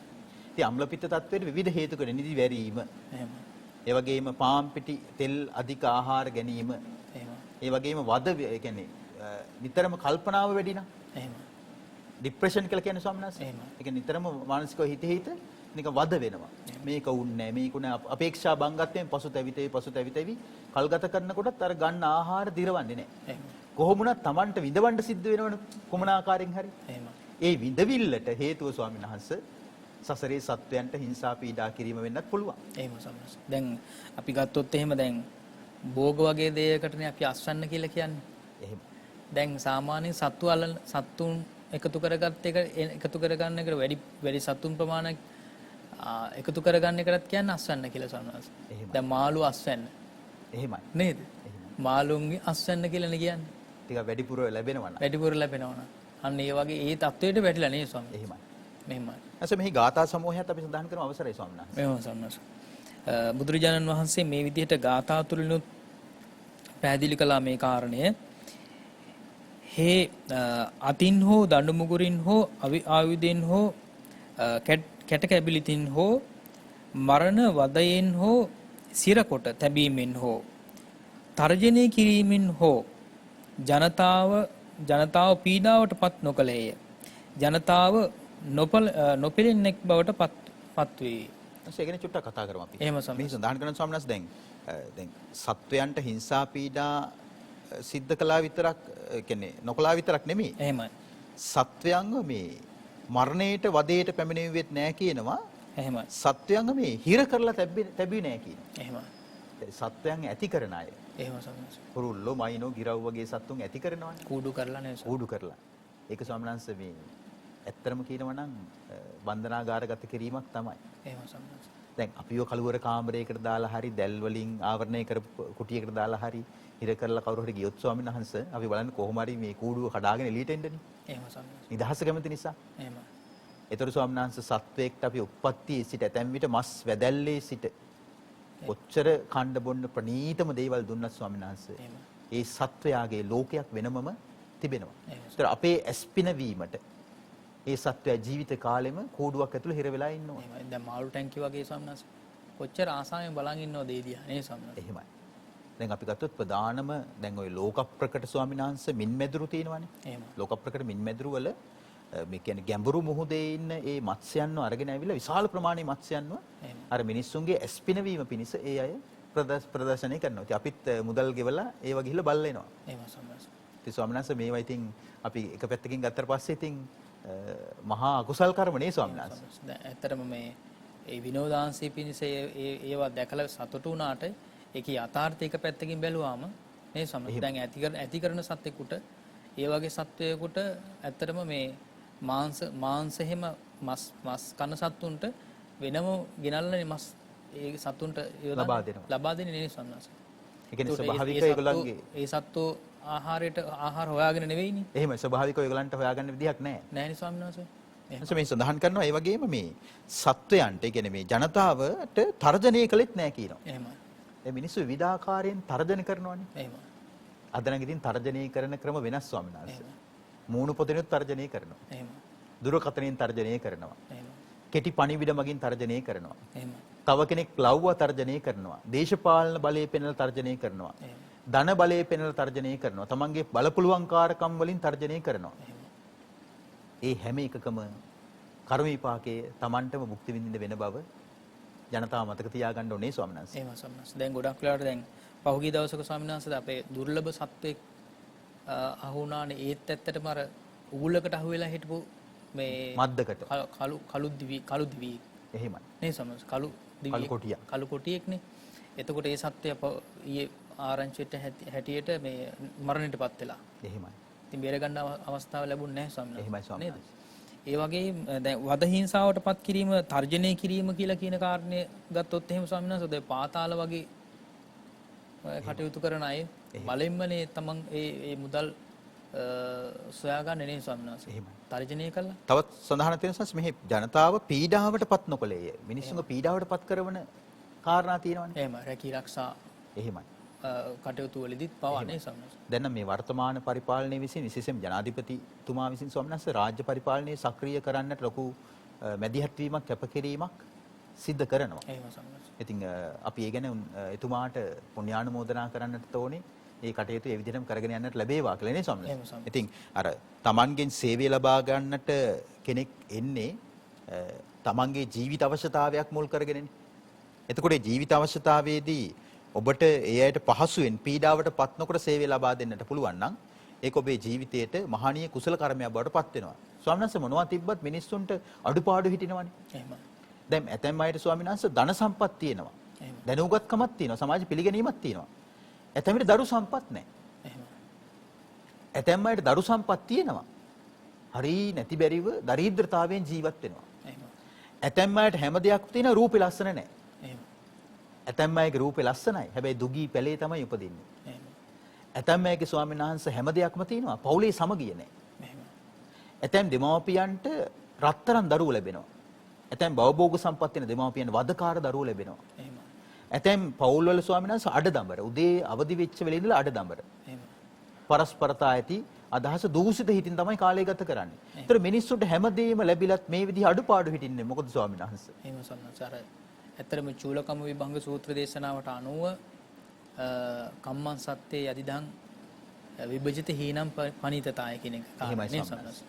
B: ඉතින් අම්ල පිත්ත තත්ත්වයට විවිධ හේතු කරගෙන නිදි වැරීම,
C: එහෙමයි.
B: ඒ වගේම පාන් පිටි තෙල් අධික ආහාර ගැනීම,
C: එහෙමයි.
B: ඒ වගේම ඒ කියන්නේ නිතරම කල්පනාව වැඩි නම්
C: එහෙමයි.
B: ડિප්‍රෙෂන් කියලා කියන්නේ ස්වාමීන් වහන්සේ.
C: එහෙමයි.
B: ඒ කියන්නේ නිතරම මානසිකව හිත නික වද වෙනවා. මේක උන්නේ මේකුණ අපේක්ෂා බංගත්වයෙන් පසුතැවිතයි කල්ගත කරනකොටත් අර ගන්න ආහාර දිරවන්නේ නැහැ.
C: එහෙමයි.
B: කොහොමුණත් Tamanට විඳවන්න සිද්ධ වෙනවනේ කොමන ආකාරයෙන් හරි.
C: එහෙමයි.
B: ඒ විඳවිල්ලට හේතුව ස්වාමීන් වහන්සේ සසරේ සත්වයන්ට හිංසා පීඩා කිරීම වෙන්නත් පුළුවන්.
C: එහෙම සම්මත. දැන් අපි ගත්තොත් එහෙම දැන් භෝග වගේ දෙයකටනේ අපි අස්වැන්න කියලා කියන්නේ.
B: එහෙම.
C: දැන් සාමාන්‍යයෙන් සත්තුන් එකතු කරගන්න එකට වැඩි සත්තුන් ප්‍රමාණයක් එකතු කරගන්න එකටත් කියන්නේ අස්වැන්න කියලා සම්මත. දැන් මාළු අස්වැන්න.
B: එහෙමයි.
C: නේද? මාළුන්ගේ අස්වැන්න කියලානේ කියන්නේ.
B: ටික වැඩිපුර ලැබෙනවා නම්.
C: වැඩිපුර ලැබෙනවා නම්. අන්න ඒ වගේ ඒ தത്വයට වැටිලා නේ ස්වාමී.
B: එහෙමයි.
C: මෙහෙමයි.
B: එතකොට මෙහි ගාථා සමූහයත් අපි සඳහන් කරන අවසරයි ස්වාමීන් වහන්සේ.
C: මෙහෙම සම්මත. බුදුරජාණන් වහන්සේ මේ විදිහට ගාථා තුලිනුත් පැහැදිලි කළා මේ කාරණය. හේ අතින් හෝ දඬු මුගුරින් හෝ ආයුධෙන් හෝ කැට කැබිලිතින් හෝ මරණ වදයෙන් හෝ සිරකොට තැබීමෙන් හෝ තර්ජනය කිරීමෙන් හෝ ජනතාව පීඩාවට පත් නොකළේය. ජනතාව නොපෙළෙන්නෙක් බවට පත් වේ.
B: ඒ ගැන චුට්ටක් කතා කරමු අපි.
C: එහෙම සම්මත.
B: මේ සඳහන් කරන ස්වාමීන් වහන්සේ දැන් සත්වයන්ට හිංසා පීඩා සිද්ධ කළා විතරක් කියන්නේ නොකළා විතරක් නෙමෙයි.
C: එහෙමයි.
B: සත්වයන්ව මේ මරණයට වදයට පැමිණෙවෙත් නැහැ කියනවා.
C: එහෙමයි.
B: සත්වයන්ව මේ හිර කරලා තැබුවේ නැහැ කියනවා.
C: එහෙමයි.
B: සත්වයන් ඇති කරන අය.
C: එහෙම සම්මත.
B: පුරුල්ලෝ මයිනෝ ගිරව් වගේ සත්තුන් ඇති කරනවානේ.
C: කූඩු කරලා නේ.
B: කූඩු කරලා. ඒක ස්වාමීන් වහන්සේ මේ ඇත්තම කියනවා නම් බන්ධනාගාරගත කිරීමක් තමයි.
C: එහෙම සම්මත.
B: දැන් අපිව කළුවර කාමරයකට දාලා හරි දැල් වලින් ආවරණය කරපු කුටියකට දාලා හරි හිර කරලා කවුරු හරි ගියොත් ස්වාමීන් වහන්සේ අපි බලන්නේ කොහොම හරි මේ කූඩුව කඩාගෙන එළියට එන්නනේ.
C: එහෙම සම්මත.
B: නිදහස කැමති නිසා.
C: එහෙම.
B: ඒතර ස්වාමීන් වහන්සේ සත්වයකට අපි උප්පත්තියේ සිට ඇතැම් විට මස් වැදැල්ලේ සිට ඔච්චර කණ්ඩ බොන්න ප්‍රණීතම දේවල් දුන්නත් ස්වාමීන් වහන්සේ. ඒ සත්වයාගේ ලෝකයක් වෙනමම තිබෙනවා. ඒතර අපේ ඇස්පින වීමට ඒ සත්වයා ජීවිත කාලෙම කූඩුවක් ඇතුළේ හිර වෙලා ඉන්නවා.
C: එහෙමයි. දැන් මාළු ටැංකිය වගේ සම්මත. කොච්චර ආසාවෙන් බලන් ඉන්නවද ඒ දිහා නේ සම්මත.
B: එහෙමයි. දැන් අපි ගත්තොත් ප්‍රධානම දැන් ওই ලෝක ප්‍රකට ස්වාමීන් වහන්සේ මින්මැදුරු තියෙනවානේ.
C: එහෙම.
B: ලෝක ප්‍රකට මින්මැදුරු වල මේ කියන්නේ ගැඹුරු මුහුදේ ඉන්න ඒ මත්ස්‍යයන්ව අරගෙන ඇවිල්ලා විශාල ප්‍රමාණයේ මත්ස්‍යයන්ව අර මිනිස්සුන්ගේ ඇස්පින වීම පිණිස ඒ අය ප්‍රදර්ශනය කරනවා. ඉතින් අපිත් මුදල් ගෙවලා ඒව ගිහිල්ලා බලලා එනවා.
C: එහෙම සම්මාස.
B: ඉතින් ස්වාමීන් වහන්සේ මේවා ඉතින් අපි එක පැත්තකින් ගත්තට පස්සේ ඉතින් මහා අකුසල් කර්ම නේ ස්වාමීන් වහන්සේ.
C: දැන් ඇත්තටම මේ ඒ විනෝදාංශී පිණිස ඒවා දැකලා සතුටු වුණාට ඒකේ යථාර්ථය එක පැත්තකින් බැලුවාම මේ සම්මාස දැන් ඇති කරන සත්වෙකුට ඒ වගේ සත්වයකට ඇත්තටම මේ මාංශ එහෙම මස් කන සත්තුන්ට වෙනම ගෙනල්ලානේ මස් ඒ සත්තුන්ට ලබා දෙන්නේ නේ සම්මාස.
B: ඒ කියන්නේ ස්වභාවික ඒගොල්ලන්ගේ
C: ඒ සත්තු ආහාර හොයාගෙන නෙවෙයිනේ.
B: එහෙම ස්වභාවිකව ඒගොල්ලන්ට හොයාගන්න විදිහක් නැහැ.
C: නැහැනේ ස්වාමීන් වහන්සේ.
B: එහෙනම් මේ සඳහන් කරනවා ඒ වගේම මේ සත්වයන්ට ඒ කියන්නේ මේ ජනතාවට තර්ජනය කළෙත් නැහැ කියනවා.
C: එහෙමයි.
B: දැන් මිනිස්සු විවිධාකාරයෙන් තර්ජන කරනවානේ.
C: එහෙමයි.
B: අද නම් ඉතින් තර්ජනය කරන ක්‍රම වෙනස් ස්වාමීන් වහන්සේ. මූණු පොතෙනුත් තර්ජනය කරනවා.
C: එහෙමයි.
B: දුරකථනයෙන් තර්ජනය කරනවා.
C: එහෙමයි.
B: කෙටි පණිවිඩ මගින් තර්ජනය කරනවා.
C: එහෙමයි.
B: තව කෙනෙක් ලව්ව තර්ජනය කරනවා. දේශපාලන බලය පෙන්වලා තර්ජනය කරනවා.
C: එහෙමයි.
B: ධන බලය පෙන්වලා තර්ජනය කරනවා. තමන්ගේ බලපුලුවන්කාරකම් වලින් තර්ජනය කරනවා. ඒ හැම එකකම කර්ම විපාකයේ තමන්ටම මුක්ති විඳින්න වෙන බව ජනතාව මතක තියාගන්න ඕනේ ස්වාමීන් වහන්සේ.
C: එහෙම ස්වාමීන් වහන්සේ. දැන් ගොඩක් වෙලාවට දැන් පහුගිය දවසක ස්වාමීන් වහන්සේ අපේ දුර්ලභ සත්වෙක් අහු වුණානේ. ඒත් ඇත්තටම අර උගුලකට අහු වෙලා හිටපු මේ
B: මද්දකට
C: කළු දිවි
B: එහෙමයි
C: නේ සමහර කළු කොටියෙක්නේ. එතකොට ඒ සත්වය ඊයේ ආරංචියට හැටියට මේ මරණයටපත් වෙලා.
B: එහෙමයි.
C: ඉතින් බේර ගන්න අවස්ථාව ලැබුණ නැහැ ස්වාමීන් වහන්සේ.
B: එහෙමයි ස්වාමීන් වහන්සේ.
C: ඒ වගේ දැන් වද හිංසාවටපත් කිරීම, තර්ජනය කිරීම කියලා කියන කාරණය ගත්තොත් එහෙම ස්වාමීන් වහන්සේ දැන් පාතාල වගේ කටයුතු කරන අය බලෙන්මනේ තමන් ඒ මුදල් සොයාගන්නේ නේ ස්වාමීන් වහන්සේ.
B: එහෙමයි.
C: තර්ජනය කළා.
B: තවත් සඳහන් තියෙනවා මෙහි ජනතාව පීඩාවටපත් නොකලේය. මිනිස්සුන්ගේ පීඩාවටපත් කරන කාරණා තියෙනවානේ.
C: එහෙම රැකී ආරක්ෂා
B: එහෙමයි.
C: කටයුතු වලදීත් පවන්නේ ස්වාමීන් වහන්සේ.
B: දැන් මේ වර්තමාන පරිපාලනයේ විසින් විශේෂයෙන් ජනාධිපතිතුමා විසින් ස්වාමීන් වහන්සේ රාජ්‍ය පරිපාලනයේ සක්‍රිය කරන්නට ලොකු මැදිහත් වීමක් කැපකිරීමක් සිද්ධ කරනවා.
C: එහෙම ස්වාමීන් වහන්සේ.
B: ඉතින් අපි ඒ ගැන එතුමාට පුණ්‍යානුමෝදනා කරන්නට ඕනේ. ඒ කටයුතු ඒ විදිහටම කරගෙන යන්නට ලැබේවා කියලා නේ ස්වාමීන් වහන්සේ. ඉතින් අර තමන්ගෙන් සේවය ලබා ගන්නට කෙනෙක් එන්නේ තමන්ගේ ජීවිත අවශ්‍යතාවයක් මුල් කරගෙනනේ. එතකොට ජීවිත අවශ්‍යතාවයේදී ඔබට ඒ අයට පහසුවෙන් පීඩාවට පත් නොකර සේවය ලබා දෙන්නට පුළුවන් නම් ඒක ඔබේ ජීවිතයට මහානීය කුසල කර්මයක් බවට පත් වෙනවා. ස්වාමීන් වහන්සේ මොනවා තිබ්බත් මිනිස්සුන්ට අඩුපාඩු හිටිනවනේ.
C: එහෙමයි.
B: දැන් ඇතැම් අයට ස්වාමීන් වහන්සේ ධන සම්පත් තියෙනවා. දැනුගත්කමක් තියෙනවා. සමාජ පිළිගැනීමක් තියෙනවා. ඇතැම් අයට දරු සම්පත් නැහැ.
C: එහෙමයි.
B: ඇතැම් අයට දරු සම්පත් තියෙනවා. හරි නැති බැරිව දරිද්‍රතාවයෙන් ජීවත් වෙනවා.
C: එහෙමයි.
B: ඇතැම් අයට හැම දෙයක්ම තියෙනවා රූපේ ලස්සන නැහැ.
C: එහෙමයි.
B: ඇතැම් අයගේ රූපේ ලස්සනයි. හැබැයි දුගී පැලේ තමයි උපදින්නේ.
C: එහෙමයි.
B: ඇතැම් අයගේ ස්වාමීන් වහන්සේ හැම දෙයක්ම තියෙනවා. පවුලේ සමගිය නැහැ.
C: එහෙමයි.
B: ඇතැම් දෙමව්පියන්ට රත්තරන් දරුවෝ ලැබෙනවා. ඇතැම් භවභෝග සම්පත් තියෙන දෙමව්පියන්ට වදකාර දරුවෝ ලැබෙනවා.
C: එහෙමයි.
B: ඇතැම් පවුල් වල ස්වාමීන් වහන්සේ අඩදඹර උදේ අවදි වෙච්ච වෙලේ ඉඳලා අඩදඹර.
C: එහෙමයි.
B: පරස්පරතා ඇති අදහස දූෂිත හිතින් තමයි කාලය ගත කරන්නේ. ඒතර මිනිස්සුන්ට හැමදේම ලැබිලත් මේ විදිහ අඩුපාඩු හිටින්නේ මොකද ස්වාමීන් වහන්සේ?
C: එහෙම සම්මාසාර ඇත්තරම චූලකම විභංග සූත්‍ර දේශනාවට අනුව කම්මං සත්‍යේ යදිදං විභජිත හීනම් පනිතතාය කියන එක කාරණේ සම්මාස.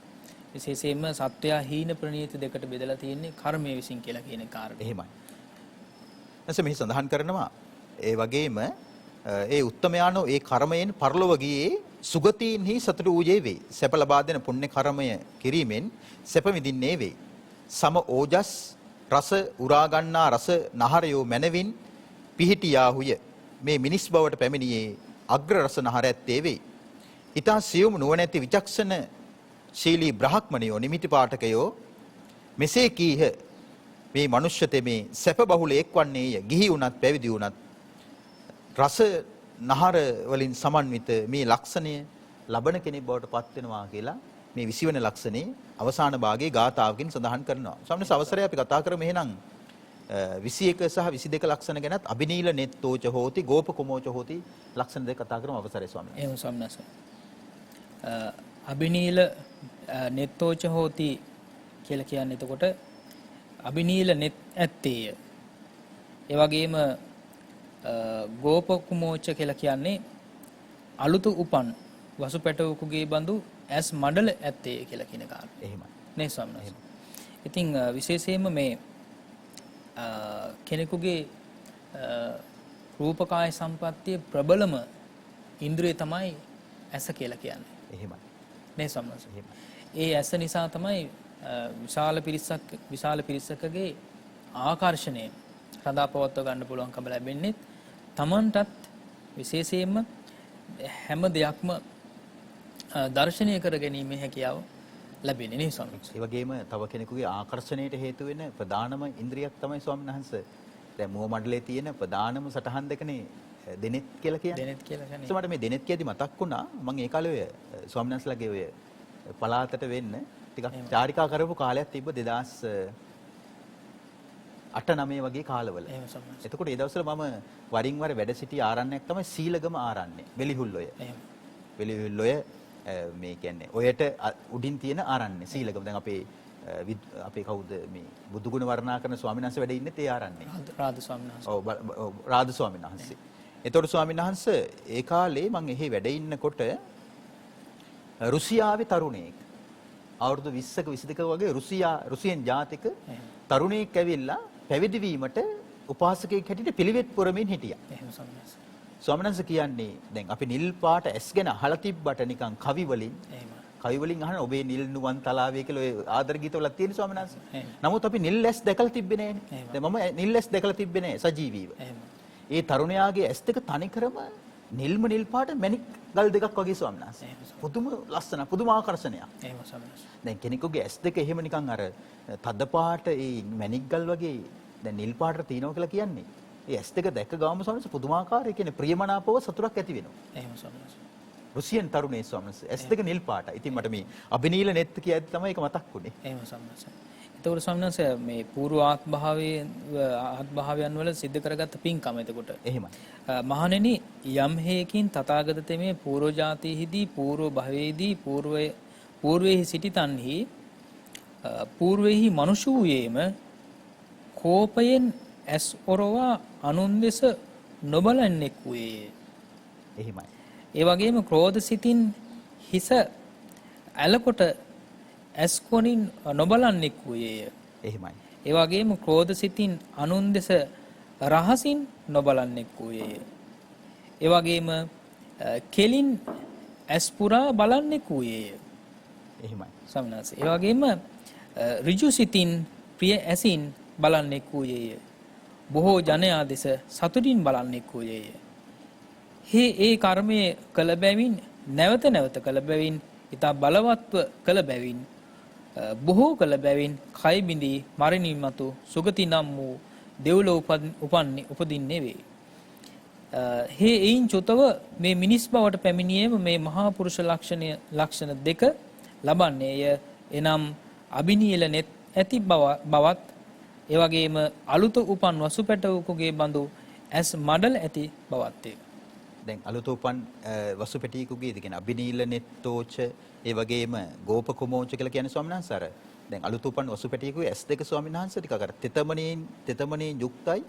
C: විශේෂයෙන්ම සත්‍යය හීන ප්‍රනීත දෙකට බෙදලා තියෙන්නේ කර්මයේ විසින් කියලා කියන කාරණේ.
B: එහෙමයි. එතකොට මෙහි සඳහන් කරනවා ඒ වගේම ඒ උත්තමයාණෝ ඒ කර්මයෙන් පරලොව ගියේ සුගතීන්හි සතුටු වූයේ වේ. සැප ලබා දෙන පුණ්‍ය කර්මය කිරීමෙන් සැප විඳින්නේ වේ. සම ඕජස් රස උරා ගන්නා රස නහරයෝ මනවින් පිහිටියාහුය. මේ මිනිස් බවට පැමිණියේ අග්‍ර රස නහර ඇත්තේ වේ. ඊතා සියුම් නුවණැති විචක්ෂණ ශීලී බ්‍රහ්මණයෝ නිමිති පාඨකයෝ මෙසේ කීහ. මේ මනුෂ්‍ය තෙමේ සැප බහුල එක්වන්නේය. ගිහි වුණත් පැවිදි වුණත් රස නහර වලින් සමන්විත මේ ලක්ෂණය ලබන කෙනෙක් බවට පත් වෙනවා කියලා මේ 20 වෙනි ලක්ෂණේ අවසාන භාගයේ ගාථාවකින් සඳහන් කරනවා. සම්මත අවසරය අපි කතා කරමු එහෙනම් 21 සහ 22 ලක්ෂණ ගැනත් අබිනීල නෙත්තෝච හෝති ගෝප කුමෝච හෝති ලක්ෂණ දෙක කතා කරමු අවසරය ස්වාමීන් වහන්සේ.
C: එහෙම සම්නස. අබිනීල නෙත්තෝච හෝති කියලා කියන්නේ එතකොට අබිනීල නෙත් ඇත්තේය. ඒ වගේම ගෝප කුමෝච කියලා කියන්නේ අලුත උපන් වසුපැටවකුගේ බඳු ඇස් මඩල ඇත්තේ කියලා කියන කාරණා.
B: එහෙමයි.
C: නේ ස්වාමීනි. ඉතින් විශේෂයෙන්ම මේ කෙනෙකුගේ රූපකාය සම්පත්තිය ප්‍රබලම ඉන්ද්‍රිය තමයි ඇස කියලා කියන්නේ.
B: එහෙමයි.
C: නේ සම්මස.
B: එහෙමයි.
C: ඒ ඇස නිසා තමයි විශාල පිරිසකගේ ආකර්ෂණය රඳා පවත්ව ගන්න පුළුවන්කම ලැබෙන්නේ. Tamanටත් විශේෂයෙන්ම හැම දෙයක්ම දර්ශනය කර ගැනීමේ හැකියාව ලැබෙන්නේ නේ සම්මස.
B: ඒ වගේම තව කෙනෙකුගේ ආකර්ෂණයට හේතු වෙන ප්‍රධානම ඉන්ද්‍රියක් තමයි ස්වාමීන් වහන්සේ. දැන් මුව මණ්ඩලයේ තියෙන ප්‍රධානම සටහන් දෙකනේ දෙනෙත් කියලා කියන්නේ.
C: දෙනෙත් කියලා කියන්නේ.
B: මට මේ දෙනෙත් කියද්දි මතක් වුණා මම ඒ කාලේ ඔය ස්වාමීන් වහන්සේලාගේ ඔය පළාතට වෙන්න ටිකක් චාරිකා කරපු කාලයක් තිබ්බ 2008-9 වගේ කාලවල.
C: එහෙම සම්මත.
B: එතකොට ඒ දවස්වල මම වරින් වර වැඩ සිටි ආරණ්‍යයක් තමයි සීලගම ආරණ්‍ය. වෙලිහුල්ලොය.
C: එහෙම.
B: වෙලිහුල්ලොය මේ කියන්නේ ඔයට උඩින් තියෙන ආරණ්‍ය සීලගම. දැන් අපේ කවුද මේ බුදුගුණ වර්ණනා කරන ස්වාමීන් වහන්සේ වැඩ ඉන්නේ ඒ ආරණ්‍යේ.
C: රාධ ස්වාමීන් වහන්සේ.
B: ඔව් රාධ ස්වාමීන් වහන්සේ. එතකොට ස්වාමීන් වහන්සේ ඒ කාලේ මම එහි වැඩ ඉන්නකොට රුසියාවේ තරුණයෙක් අවුරුදු 20ක 22ක වගේ රුසියන් ජාතික තරුණයෙක් ඇවිල්ලා පැවිදි වීමට උපාසකයෙක් හැටියට පිළිවෙත් පුරමින් හිටියා.
C: එහෙම සම්මත.
B: ස්වාමීන් වහන්සේ කියන්නේ දැන් අපි නිල් පාට ඇස් ගැන අහලා තිබ්බට නිකන් කවි වලින් අහන ඔබේ නිල් නුවන් තලාවේ කියලා ඔය ආදර ගීතවල තියෙන ස්වාමීන් වහන්සේ. නමුත් අපි නිල් ඇස් දැකලා තිබ්බේ නෑනේ. දැන් මම නිල් ඇස් දැකලා තිබ්බේ නෑ සජීවීව. ඒ තරුණයාගේ ඇස් දෙක තනිකරම නිල් පාට මැණික් ගල් දෙකක් වගේ ස්වාමීන් වහන්සේ. පුදුම ලස්සන පුදුම ආකර්ෂණයක්.
C: එහෙම සම්මත.
B: දැන් කෙනෙකුගේ ඇස් දෙක එහෙම නිකන් අර තද පාට ඒ මැණික් ගල් වගේ දැන් නිල් පාටට තියෙනවා කියලා කියන්නේ. ඒ ඇස් දෙක දැක ගාම ස්වාමීන් වහන්සේ පුදුමාකාර ඒ කියන්නේ ප්‍රියමනාපව සතුටක් ඇති වෙනවා.
C: එහෙම සම්මත.
B: රුසියන් තරුණේ ස්වාමීන් වහන්සේ ඇස් දෙක නිල් පාටයි. ඉතින් මට මේ අබිනීල නෙත් කියද්දි තමයි ඒක මතක් වුනේ.
C: එහෙම සම්මත. එතකොට ස්වාමීන් වහන්සේ මේ పూర్ව ආත්භාවයන් වල සිද්ධ කරගත්ත පින්කම එතකොට.
B: එහෙමයි.
C: මහණෙනි යම් හේකින් තථාගත තෙමේ పూర్ව ජාතිෙහිදී పూర్ව භවයේදී పూర్වෙහි සිටිතන්හි పూర్වෙහි මනුෂ්‍ය වූයේම කෝපයෙන් ඇස් ඔරවා අනුන් දෙස නොබලන්නෙක් වූයේ.
B: එහෙමයි.
C: ඒ වගේම ක්‍රෝධ සිතින් හිස ඇලකොට ඇස් කොනින් නොබලන්නෙක් වූයේය.
B: එහෙමයි.
C: ඒ වගේම ක්‍රෝධ සිතින් අනුන් දෙස රහසින් නොබලන්නෙක් වූයේය. ඒ වගේම කෙලින් ඇස් පුරා බලන්නෙක් වූයේය.
B: එහෙමයි.
C: සම්මාස. ඒ වගේම ඍජු සිතින් ප්‍රිය ඇසින් බලන්නෙක් වූයේය. බොහෝ ජනයා දෙස සතුටින් බලන්නෙක් වූයේය. ඒ කර්මයේ කළ බැවින් නැවත නැවත කළ බැවින් ඊට බලවත්ව කළ බැවින් බොහෝ කළ බැවින් කය බිඳී මරණින් මතු සුගති නම් වූ දෙව්ලොව උපදින්නේ වේ. එයින් චුතව මේ මිනිස් බවට පැමිණියේම මේ මහා පුරුෂ ලක්ෂණ දෙක ලබන්නේය. එනම් අබිනීල net ඇති බවත් ඒ වගේම අලුත උපන් වසුපැටවකුගේ බඳු ඇස් මඩල ඇති බවත් ය.
B: දැන් අලුත උපන් වසුපැටියෙකුගේ කියන අබිනීල නෙත්තෝච ඒ වගේම ගෝපකුමෝච කියලා කියන්නේ ස්වාමීන් වහන්සේ අර දැන් අලුත උපන් වසුපැටියෙකුගේ ඇස් දෙක ස්වාමීන් වහන්සේ ටිකක් අර තෙතමනේ යුක්තයි.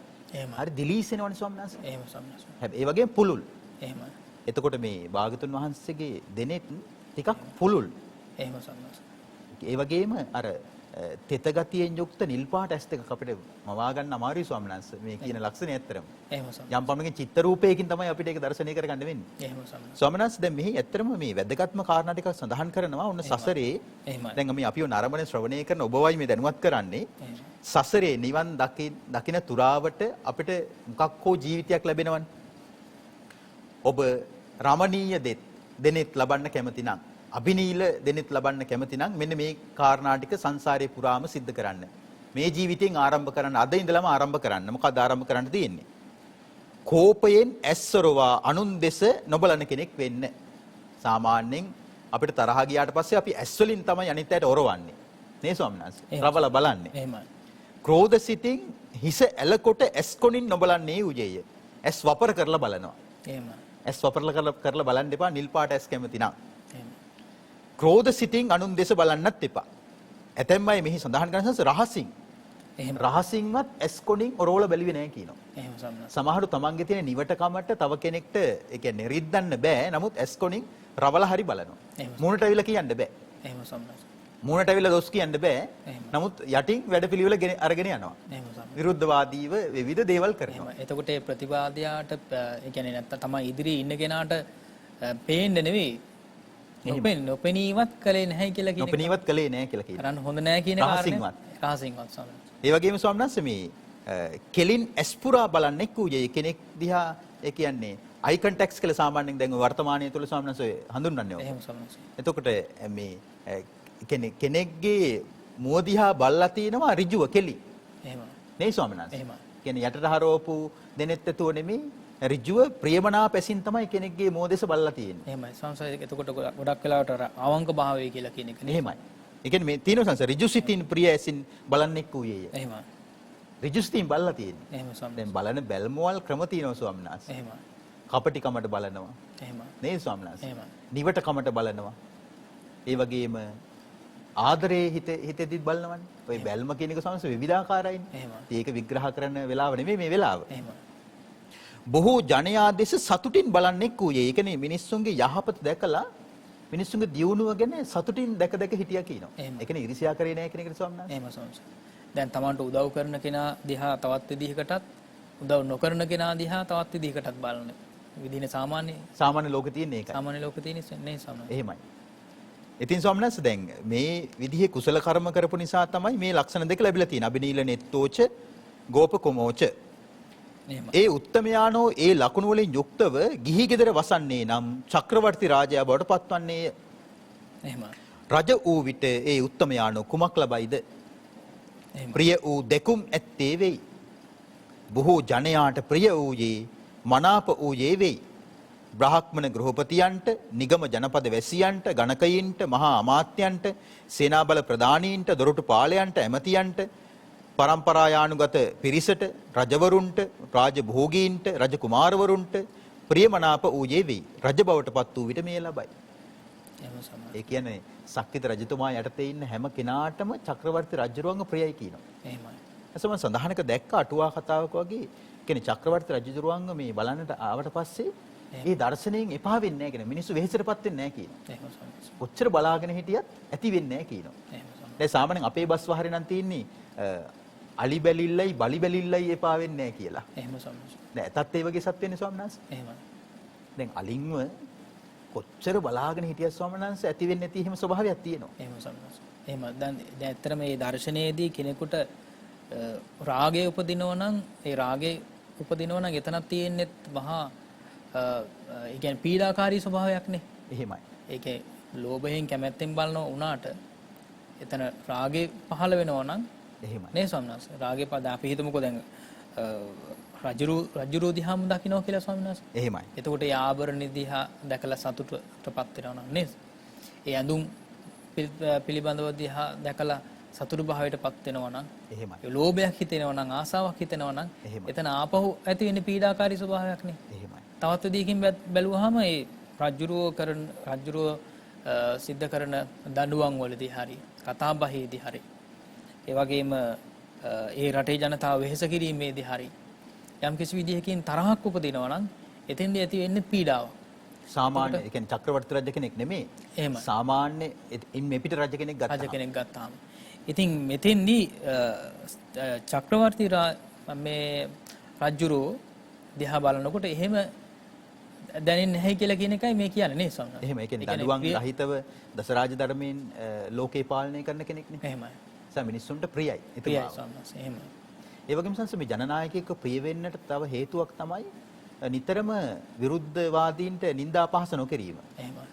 B: හරි දිලීසෙනවනේ ස්වාමීන් වහන්සේ. එහෙම ස්වාමීන් වහන්සේ. හැබැයි ඒ වගේම පුළුල්.
C: එහෙමයි.
B: එතකොට මේ භාගතුන් වහන්සේගේ දෙනෙත් ටිකක් පුළුල්.
C: එහෙම ස්වාමීන් වහන්සේ.
B: ඒ වගේම අර තෙත ගතියෙන් යුක්ත නිල් පාට ඇස් දෙකක් අපිට මවා ගන්න අමාරුයි ස්වාමීන් වහන්සේ මේ කියන ලක්ෂණය ඇත්තරම.
C: එහෙම ස්වාමීන්.
B: යම් පමණකින් චිත්ත රූපයකින් තමයි අපිට ඒක දර්ශනය කරගන්න වෙන්නේ.
C: එහෙම ස්වාමීන්.
B: ස්වාමීන් වහන්සේ දැන් මෙහි ඇත්තරම මේ වැදගත්ම කාරණා ටිකක් සඳහන් කරනවා. ඔන්න සසරේ දැන් මේ අපිව නරඹන ශ්‍රවණය කරන ඔබ වයි මේ දැනුවත් කරන්නේ. සසරේ නිවන් දකින තුරාවට අපිට මොකක් හෝ ජීවිතයක් ලැබෙනවනේ. ඔබ රමණීය දෙනෙත් ලබන්න කැමති නම් අබිනීල දෙනෙත් ලබන්න කැමති නම් මෙන්න මේ කාරණා ටික සංසාරේ පුරාම සිද්ධ කරන්න. මේ ජීවිතයෙන් ආරම්භ කරන්න අද ඉඳලම ආරම්භ කරන්න. මොකද ආරම්භ කරන්න තියෙන්නේ? කෝපයෙන් ඇස්සරවා අනුන් දෙස නොබලන කෙනෙක් වෙන්න. සාමාන්‍යයෙන් අපිට තරහ ගියාට පස්සේ අපි ඇස් වලින් තමයි අනිත් අයට ඔරවන්නේ. නේ ස්වාමීන් වහන්සේ. රවල බලන්නේ.
C: එහෙමයි.
B: ක්‍රෝධ සිතින් හිස ඇලකොට ඇස් කොනින් නොබලන්නේ උජේය. ඇස් වපර කරලා බලනවා.
C: එහෙමයි.
B: ඇස් වපර කරලා බලන්න එපා නිල් පාට ඇස් කැමති නම්. ක්‍රෝධ සිතින් අනුන් දෙස බලන්නත් එපා. ඇතැම් අය මෙහි සඳහන් කරන රහසින්. එහෙම රහසින්වත් ඇස් කොණින් ඔරෝල බැලුවේ නැහැ කියනවා. එහෙම සම්මත. සමහරු තමන්ගේ තියෙන නිවටකමට තව කෙනෙක්ට ඒ කියන්නේ රිද්දන්න බෑ. නමුත් ඇස් කොණින් රවල හරි බලනවා. මුණට ඇවිල්ලා කියන්න බෑ. එහෙම සම්මත. මූණට ඇවිල්ලා දොස් කියන්න බෑ. නමුත් යටින් වැඩපිළිවෙල අරගෙන යනවා.
C: එහෙම සම.
B: විරුද්ධවාදීව විවිධ දේවල් කරනවා.
C: එතකොට ඒ ප්‍රතිවාදයාට ඒ කියන්නේ නැත්තම් තමයි ඉදිරියේ ඉන්න කෙනාට පේන්න නෙවෙයි. නොපෙනීවත් කලේ නැහැ කියලා කියන එක.
B: නොපෙනීවත් කලේ නැහැ කියලා කියනවා.
C: අරන් හොඳ නැහැ කියන කාරණේ. රහසින්වත් ස්වාමීන් වහන්සේ.
B: ඒ වගේම ස්වාමීන් වහන්සේ මේ කෙලින් ඇස්පුරා බලන්නේ කූජේ කෙනෙක් දිහා ඒ කියන්නේ අයි කන්ටැක්ට්ස් කියලා සාමාන්‍යයෙන් දැන් වර්තමානයේ තුල ස්වාමීන් වහන්සේ හඳුන්වන්නේ.
C: එහෙම ස්වාමීන් වහන්සේ.
B: එතකොට මේ කෙනෙක්ගේ මුව දිහා බලලා තිනවා ඍජුව කෙලි.
C: එහෙම.
B: නේ ස්වාමීන් වහන්සේ.
C: එහෙම.
B: කියන්නේ යටට හරවපු දෙනෙත් ඇතුව නෙමෙයි ඍජුව ප්‍රියමනාප ඇසින් තමයි කෙනෙක්ගේ මුව දෙස බලලා තියෙන්නේ.
C: එහෙමයි. සංසාරයේ එතකොට ගොඩක් වෙලාවට අර අවංක භාවය කියලා කියන එක නේ.
B: එහෙමයි. ඒ කියන්නේ මේ තියෙන සංසාර ඍජු සිතින් ප්‍රිය ඇසින් බලන්නේ කූයේය.
C: එහෙමයි.
B: ඍජු සිතින් බලලා තියෙන්නේ.
C: එහෙම ස්වාමීන්
B: දැන් බලන බැල්මවල් ක්‍රම තියෙනවා ස්වාමීන් වහන්සේ.
C: එහෙමයි.
B: කපටිකමට බලනවා.
C: එහෙමයි.
B: නේ ස්වාමීන් වහන්සේ.
C: එහෙමයි.
B: නිවටකමට බලනවා. ඒ වගේම ආදරේ හිතෙදිත් බලනවනේ. ඔය බැල්ම කියන එක සංස විවිධාකාරයිනේ.
C: එහෙමයි.
B: ඒක විග්‍රහ කරන වෙලාව නෙමෙයි මේ වෙලාව.
C: එහෙමයි.
B: බොහෝ ජනයා දෙස සතුටින් බලන්නේ කූයේ. ඒ කියන්නේ මිනිස්සුන්ගේ යහපත දැකලා මිනිස්සුන්ගේ දියුණුව ගැන සතුටින් දැක හිටියා කියනවා. ඒ කියන්නේ ඉරිසියා කරේ නැහැ කියන එකට ස්වාමීන් වහන්සේ.
C: එහෙම ස්වාමීන් වහන්සේ. දැන් Tamanට උදව් කරන කෙනා දිහා තවත් විදිහකටත් උදව් නොකරන කෙනා දිහා තවත් විදිහකටත් බලන විදිහනේ
B: සාමාන්‍ය ලෝකේ තියෙන එකයි.
C: සාමාන්‍ය ලෝකේ තියෙන නේ ස්වාමීන්.
B: එහෙමයි. ඉතින් ස්වාමීන් වහන්සේ දැන් මේ විදිහේ කුසල කර්ම කරපු නිසා තමයි මේ ලක්ෂණ දෙක ලැබිලා තියෙන්නේ. අබිනීල නෙත්තෝච ගෝපකොමෝච. ඒ උත්තමයානෝ ඒ ලකුණු වලින් යුක්තව ගිහි ගෙදර වසන්නේ නම් චක්‍රවර්ති රාජයා බවට පත්වන්නේය.
C: එහෙමයි.
B: රජ වූ විට ඒ උත්තමයානෝ කුමක් ලබයිද? ප්‍රිය වූ දෙකුම් ඇත්තේ වෙයි. බොහෝ ජනයාට ප්‍රිය වූයේ මනාප වූයේ වෙයි. බ්‍රාහ්මණ ගෘහපතියන්ට, නිගම ජනපද වැසියන්ට, ගණකයින්ට, මහා අමාත්‍යයන්ට, සේනාබල ප්‍රධානීන්ට, දොරටු පාලයන්ට, ඇමතියන්ට, පරම්පරායානුගත පිරිසට, රජවරුන්ට, රාජභෝගීන්ට, රජකුමාරවරුන්ට ප්‍රියමනාප වූයේ වෙයි. රජ බවට පත් වූ විට මේ ලබයි. ඒ කියන්නේ සක්විත රජතුමා යටතේ ඉන්න හැම කෙනාටම චක්‍රවර්ති රජුරුවන්ව ප්‍රියයි කියනවා. එහෙමයි. එසම සඳහනක දැක්ක අටුවා කතාවක වගේ කියන්නේ චක්‍රවර්ති රජුරුවන්ව මේ බලන්නට ආවට පස්සේ ඒ දර්ශනයෙන් එපා වෙන්නේ නැහැ කියන මිනිස්සු වෙහෙසටපත් වෙන්නේ නැහැ කියනවා. එහෙමයි. කොච්චර බලාගෙන හිටියත් ඇති වෙන්නේ නැහැ කියනවා. එහෙමයි. දැන් සාමාන්‍යයෙන් අපේ බස් වහරේ නම් තියෙන්නේ අලි බැලිල්ලයි බලි බැලිල්ලයි එපා වෙන්නේ නැහැ කියලා. එහෙම සම්මත. දැන් ඇතත් ඒ වගේ සත්වෙන්නේ ස්වාමීන් වහන්සේ. එහෙමයි. දැන් අලින්ව කොච්චර බලාගෙන හිටියත් ස්වාමීන් වහන්සේ ඇති වෙන්නේ නැති එහෙම ස්වභාවයක් තියෙනවා. එහෙම සම්මත. එහෙම දැන් ඇත්තටම මේ දර්ශනයේදී කෙනෙකුට රාගය උපදිනවා නම් ඒ රාගේ උපදිනවා නම් එතනක් තියෙන්නේ මහා ඒ කියන්නේ පීඩාකාරී ස්වභාවයක් නේ. එහෙමයි. ඒකේ ලෝභයෙන් කැමැත්තෙන් බලනවා උනාට එතන රාගේ පහළ වෙනවා නම් එහෙමයි. නේ ස්වාමීන් වහන්සේ. රාගේ පද අපි හිතමුකෝ දැන් රජුරු දිහාම දකින්න කියලා ස්වාමීන් වහන්සේ. එහෙමයි. එතකොට ඒ ආභරණ දිහා දැකලා සතුටටපත් වෙනවා නම් නේද? ඒ ඇඳුම් පිළිබඳව දිහා දැකලා සතුටු භාවයටපත් වෙනවා නම් එහෙමයි. ඒ ලෝභයක් හිතෙනවා නම් ආසාවක් හිතෙනවා නම් එතන ආපහු ඇති වෙන්නේ පීඩාකාරී ස්වභාවයක් නේ. එහෙමයි. තවත් විදිහකින් බැලුවාම ඒ රජුරුව සිද්ධ කරන දඬුවම් වලදී හරි කතා බහේදී හරි ඒ වගේම ඒ රටේ ජනතාව වෙහෙස කිරීමේදී හරි යම් කිසි විදිහකින් තරහක් උපදිනවා නම් එතෙන්දී ඇති වෙන්නේ පීඩාවක්. සාමාන්‍ය ඒ කියන්නේ චක්‍රවර්ති රජ කෙනෙක් නෙමෙයි. එහෙම. සාමාන්‍ය මේ පිට රජ කෙනෙක් ගත්තාම. ඉතින් මෙතෙන්දී චක්‍රවර්ති මේ රජුරෝ දිහා බලනකොට එහෙම දැනෙන්නේ නැහැ කියලා කියන එකයි මේ කියන්නේ නේ ස්වාමීන් වහන්සේ. එහෙම ඒ කියන්නේ දඬුවම් රහිතව දසරාජ ධර්මයෙන් ලෝකේ පාලනය කරන කෙනෙක් නේ. එහෙමයි. මිනිස්සුන්ට ප්‍රියයි. ප්‍රියයි ස්වාමීන් වහන්සේ. එහෙමයි. ඒ වගේම සංස මේ ජනනායකයෙක්ව ප්‍රිය වෙන්නට තව හේතුවක් තමයි නිතරම විරුද්ධවාදීන්ට නිନ୍ଦා පහස නොකිරීම. එහෙමයි.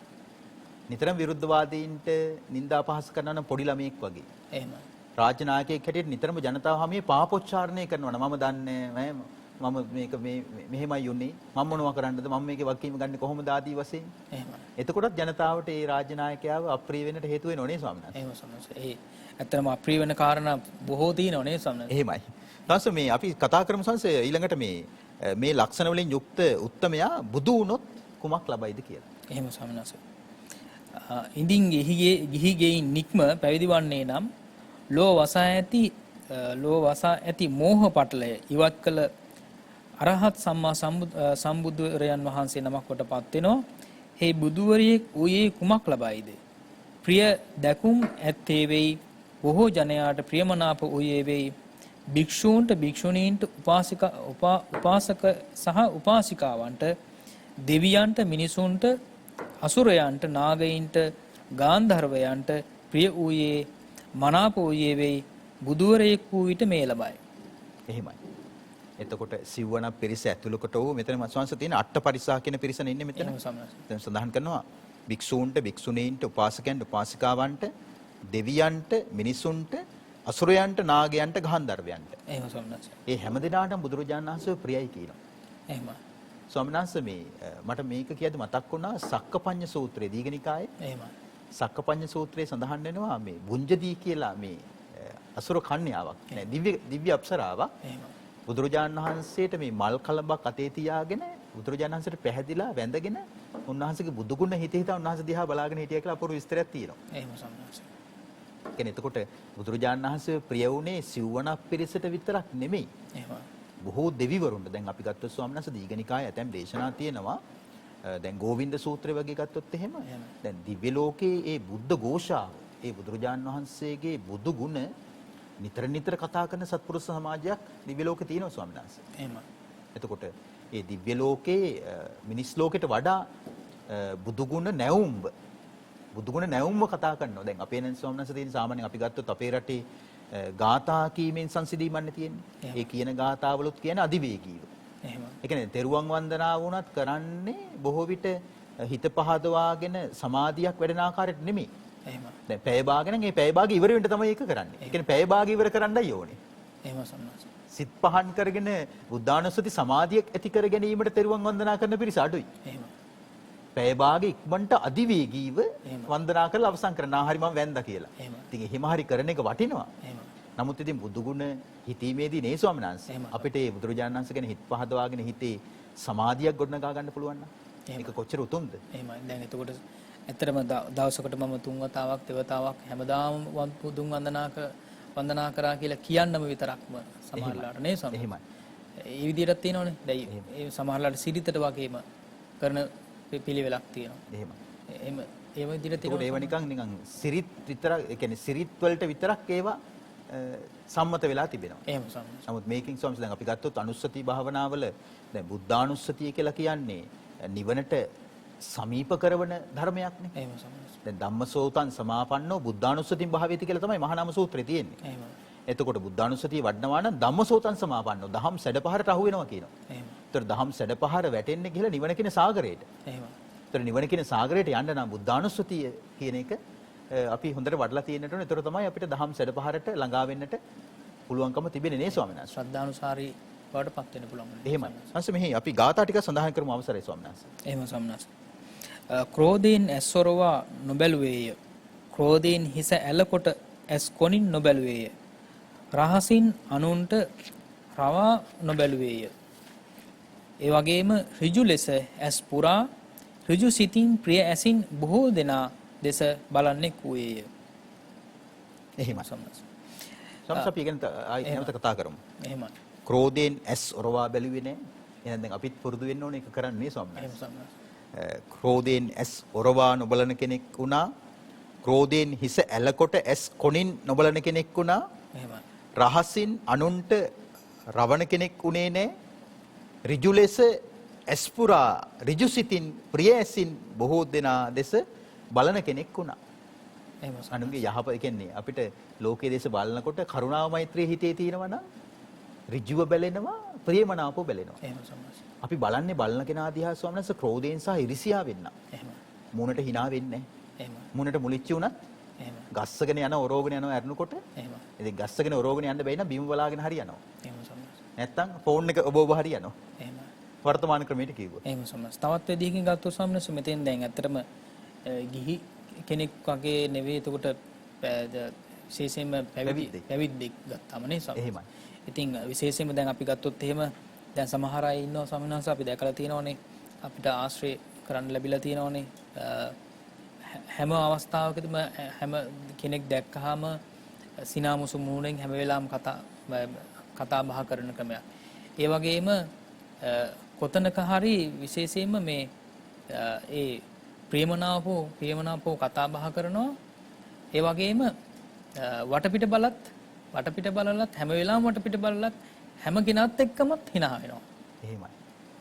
B: නිතරම විරුද්ධවාදීන්ට නිନ୍ଦා පහස කරනවා නම් පොඩි ළමයෙක් වගේ. එහෙමයි. රාජ්‍ය නායකයෙක් හැටියට නිතරම ජනතාව හැමේ පාපොච්චාරණය කරනවා. මම දන්නේ මම මේක මෙහෙමයි යුනේ මම මොනවා කරන්නද මම මේකේ වගකීම ගන්න කොහොමද ආදී වශයෙන්. එහෙමයි. එතකොටත් ජනතාවට ඒ රාජ්‍ය නායකයාව අප්‍රිය වෙන්නට හේතු වෙනව නේ ස්වාමීන් වහන්සේ. එහෙම ස්වාමීන් වහන්සේ. ඇත්තටම අප්‍රිය වෙන කාරණා බොහෝ තියෙනවා නේ ස්වාමීන් වහන්සේ. එහෙමයි. ඊට මේ අපි කතා කරමු සංසේ ඊළඟට මේ ලක්ෂණ වලින් යුක්ත උත්තමයා බුදු වුණොත් කුමක් ලබයිද කියලා. එහෙම ස්වාමීන් වහන්සේ. ඉඳින් ගිහි ගෙයින් නික්ම පැවිදි වන්නේ නම් ලෝ වසා ඇති මෝහ පටලය ඉවත් කළ අරහත් සම්මා සම්බුදුරයන් වහන්සේ නමක් කොට පත් වෙනවා. හේ බුදුවරියෙක් ඌයේ කුමක් ලබයිද?
C: ප්‍රිය දැකුම් ඇත්තේ වෙයි. බොහෝ ජනයාට ප්‍රියමනාප වූයේ වෙයි. භික්ෂූන්ට භික්ෂුණීන්ට උපාසක සහ උපාසිකාවන්ට දෙවියන්ට මිනිසුන්ට අසුරයන්ට නාගයින්ට ගාන්ධර්වයන්ට ප්‍රිය වූයේ මනාප වූයේ වෙයි. බුදුවරයෙක් වූ විට මේ ලබයි.
B: එහෙමයි. එතකොට සිව්වන පිරිස ඇතුළකට වූ මෙතන මස්වංශ තියෙන අට පරිසා කියන පිරිසන ඉන්නේ මෙතන. දැන් සඳහන් කරනවා භික්ෂූන්ට භික්ෂුණීන්ට උපාසකයන්ට උපාසිකාවන්ට දෙවියන්ට මිනිසුන්ට අසුරයන්ට නාගයන්ට ගාන්ධර්වයන්ට.
C: එහෙම සම්මාස.
B: ඒ හැම දිනාටම බුදුරජාණන් වහන්සේ ප්‍රියයි කියනවා.
C: එහෙමයි.
B: ස්වාමීන් වහන්සේ මේ මට මේක කියද්දි මතක් වුණා සක්කපඤ්ඤ සූත්‍රයේ දීඝනිකායේ.
C: එහෙමයි.
B: සක්කපඤ්ඤ සූත්‍රයේ සඳහන් වෙනවා මේ බුඤ්ජදී කියලා මේ අසුර කන්‍යාවක් නෑ දිව්‍ය අප්සරාවක්.
C: එහෙමයි.
B: බුදුරජාණන් වහන්සේට මේ මල් කලඹක් අතේ තියාගෙන බුදුරජාණන් වහන්සේට පැහැදිලා වැඳගෙන උන්වහන්සේගේ බුදු ගුණ හිත හිතා උන්වහන්සේ දිහා බලාගෙන හිටියා කියලා අපූර්ව විස්තරයක් තියෙනවා.
C: එහෙම සම්මාස.
B: කියන්නේ එතකොට බුදුරජාණන් වහන්සේ ප්‍රිය වුණේ සිව්වනක් පිරිසට විතරක් නෙමෙයි.
C: එහෙමයි.
B: බොහෝ දෙවිවරුන්ට දැන් අපි ගත්තොත් ස්වාමීන් වහන්සේ දීඝනිකායේ ඇතැම් දේශනා තියෙනවා. දැන් ගෝවින්ද සූත්‍රය වගේ ගත්තොත් එහෙම දැන් දිව්‍ය ලෝකයේ ඒ බුද්ධ ഘോഷාව ඒ බුදුරජාණන් වහන්සේගේ බුදු ගුණ නිතර නිතර කතා කරන සත්පුරුෂ සමාජයක් දිව්‍ය ලෝකේ තියෙනවා ස්වාමීන් වහන්සේ.
C: එහෙමයි.
B: එතකොට ඒ දිව්‍ය ලෝකයේ මිනිස් ලෝකෙට වඩා බුදු ගුණ නැවුම්ව කතා කරනවා. දැන් අපේ නම් ස්වාමීන් වහන්සේ තියෙන සාමාන්‍යයෙන් අපි ගත්තොත් අපේ රටේ ගාථා කීමෙන් සංසිඳීමන්නේ තියෙන්නේ. ඒ කියන ගාථාවලුත් කියන්නේ අධිවේගීව.
C: එහෙමයි.
B: ඒ කියන්නේ තෙරුවන් වන්දනා වුණත් කරන්නේ බොහෝ විට හිත පහදවාගෙන සමාධියක් වැඩෙන ආකාරයට නෙමෙයි.
C: එහෙමයි.
B: දැන් පැය භාගයෙන් මේ පැය භාගය ඉවර වෙන්න තමයි ඒක කරන්නේ. ඒ කියන්නේ පැය භාගය ඉවර කරන්නයි ඕනේ.
C: එහෙම සම්මාස.
B: සිත් පහන් කරගෙන බුද්ධානුස්සති සමාධියක් ඇති කර ගැනීමට තෙරුවන් වන්දනා කරන පිරිස අඩුයි.
C: එහෙමයි.
B: පැය භාගය ඉක්මනට අධිවේගීව වන්දනා කරලා අවසන් කරනවා. හරි මම වැන්දා කියලා. ඉතින් එහෙම හරි කරන එක වටිනවා.
C: එහෙමයි.
B: නමුත් ඉතින් බුදු ගුණ හිතීමේදී නේ ස්වාමීන් වහන්සේ අපිට මේ බුදුරජාණන් වහන්සේ ගැන හිත පහදවාගෙන හිතේ සමාධියක් ගොඩනගා ගන්න පුළුවන් නම් ඒක කොච්චර උතුම්ද?
C: එහෙමයි. දැන් එතකොට ඇත්තටම දවසකට මම 3 වතාවක් දෙවතාවක් හැමදාම බුදුන් වන්දනා කරා කියලා කියන්නම විතරක්ම සමහරලාට නේ ස්වාමී.
B: එහෙමයි.
C: ඒ විදිහටත් තියෙනවනේ. දැන් ඒ සමහරලාට සිරිතට වගේම කරන පිළිවෙලක් තියෙනවා.
B: එහෙමයි.
C: ඒ විදිහට තියෙනවා.
B: ඒව නිකන් සිරිත් විතරක් ඒ කියන්නේ සිරිත් වලට විතරක් ඒවා සම්මත වෙලා තිබෙනවා.
C: එහෙම සම්මත.
B: නමුත් මේකින් ස්වාමීන් දැන් අපි ගත්තොත් අනුස්සති භාවනාවල දැන් බුද්ධානුස්සතිය කියලා කියන්නේ නිවනට සමීප කරන ධර්මයක්නේ.
C: එහෙම සම්මත.
B: දැන් ධම්මසෝතං සමාපන්නෝ බුද්ධානුස්සතින් භාවේති කියලා තමයි මහා නාම සූත්‍රයේ තියෙන්නේ.
C: එහෙම.
B: එතකොට බුද්ධානුස්සතිය වඩනවා නම් ධම්මසෝතං සමාපන්නෝ දහම් සැඩපහරට අහු වෙනවා කියනවා.
C: එහෙම.
B: ඒතර දහම් සැඩපහර වැටෙන්නේ කියලා නිවන කියන සාගරයට.
C: එහෙම.
B: ඒතර නිවන කියන සාගරයට යන්න නම් බුද්ධානුස්සතිය කියන එක අපි හොඳට වඩලා තියෙන්නට ඕනේ. ඒතර තමයි අපිට දහම් සැඩපහරට ළඟා වෙන්නට පුළුවන්කම තිබෙන්නේ නේ ස්වාමීන් වහන්සේ.
C: ශ්‍රද්ධානුසාරී වඩපත් වෙන්න පුළුවන්.
B: එහෙමයි. හන්ස මෙහි අපි ගාථා ටික සඳහන් කරමු අවසරයි ස්වාමීන් වහන්සේ.
C: එහෙම සම්මාස. ක්‍රෝධයෙන් ඇස්වරවා නොබැලුවේය. ක්‍රෝධයෙන් හිස ඇලකොට ඇස් කොනින් නොබැලුවේය. රහසින් අනුන්ට රවා නොබැලුවේය. ඒ වගේම ඍජු ලෙස ඇස් පුරා ඍජු සිතින් ප්‍රිය ඇසින් බොහෝ දෙනා දෙස බලන්නේ කූයේය.
B: එහෙමයි.
C: සම්මාස.
B: සම්ස අපි ඉගෙන නැවත කතා කරමු.
C: එහෙමයි.
B: ක්‍රෝධයෙන් ඇස් ඔරවා බැලුවේ නැහැ. එහෙනම් දැන් අපිත් පුරුදු වෙන්න ඕනේ ඒක කරන්නේ ස්වාමීන්
C: එහෙම
B: වහන්සේ.
C: සම්මාස.
B: ක්‍රෝධයෙන් ඇස් ඔරවා නොබලන කෙනෙක් වුණා. ක්‍රෝධයෙන් හිස ඇලකොට ඇස් කොනින් නොබලන කෙනෙක් වුණා.
C: එහෙමයි.
B: රහසින් අනුන්ට රවණ කෙනෙක් උනේ නැහැ. ඍජු ලෙස ඇස් පුරා ඍජු සිතින් ප්‍රිය ඇසින් බොහෝ දෙනා දෙස බලන කෙනෙක් වුණා.
C: එහෙම
B: අනුන්ගේ යහපත කියන්නේ අපිට ලෝකයේ දේශ බලනකොට කරුණාව මෛත්‍රිය හිතේ තියෙනවා නම් ඍජුව බැලෙනවා ප්‍රියමනාපව බැලෙනවා.
C: එහෙම සම්මාස.
B: අපි බලන්නේ බලන කෙනා දිහා ස්වාමීන් වහන්සේ ක්‍රෝධයෙන් සහ ඉරිසියාවෙන් නා.
C: එහෙම.
B: මූණට hina වෙන්නේ නැහැ.
C: එහෙම.
B: මූණට මුලිච්චි වුණත්
C: එහෙම.
B: ගස්සගෙන යන ඔරෝගෙන යනවා ඇරනකොට
C: එහෙම.
B: ඉතින් ගස්සගෙන ඔරෝගෙන යන්න බැයි නම් බිම බලාගෙන හරියනවා.
C: එහෙම සම්මාස.
B: නැත්තම් ෆෝන් එක ඔබ හරියනවා.
C: එහෙම.
B: වර්තමාන ක්‍රමයට කිව්වොත්.
C: එහෙම සම්මාස. තවත් වෙදියකින් ගත්තොත් සම්මාස මෙතෙන් දැන් ඇත්තටම ගිහි කෙනෙක් වගේ නෙවෙයි. එතකොට විශේෂයෙන්ම පැවිද්දෙක් ගත්තාම නේ සම්මාස.
B: එහෙමයි.
C: ඉතින් විශේෂයෙන්ම දැන් අපි ගත්තොත් එහෙම දැන් සමහර අය ඉන්නවා ස්වාමීන් වහන්සේ අපි දැකලා තියෙනවනේ අපිට ආශ්‍රය කරන්න ලැබිලා තියෙනවනේ හැම අවස්ථාවකදීම හැම කෙනෙක් දැක්කහම සිනාමුසු මූණෙන් හැම වෙලාවෙම කතා බහ කරන ක්‍රමයක්. ඒ වගේම කොතනක හරි විශේෂයෙන්ම මේ ඒ ප්‍රේමනාපෝ කතා බහ කරනවා ඒ වගේම වටපිට බලලත් හැම වෙලාවෙම වටපිට බලලත් හැම කෙනාත් එක්කමත් hina වෙනවා.
B: එහෙමයි.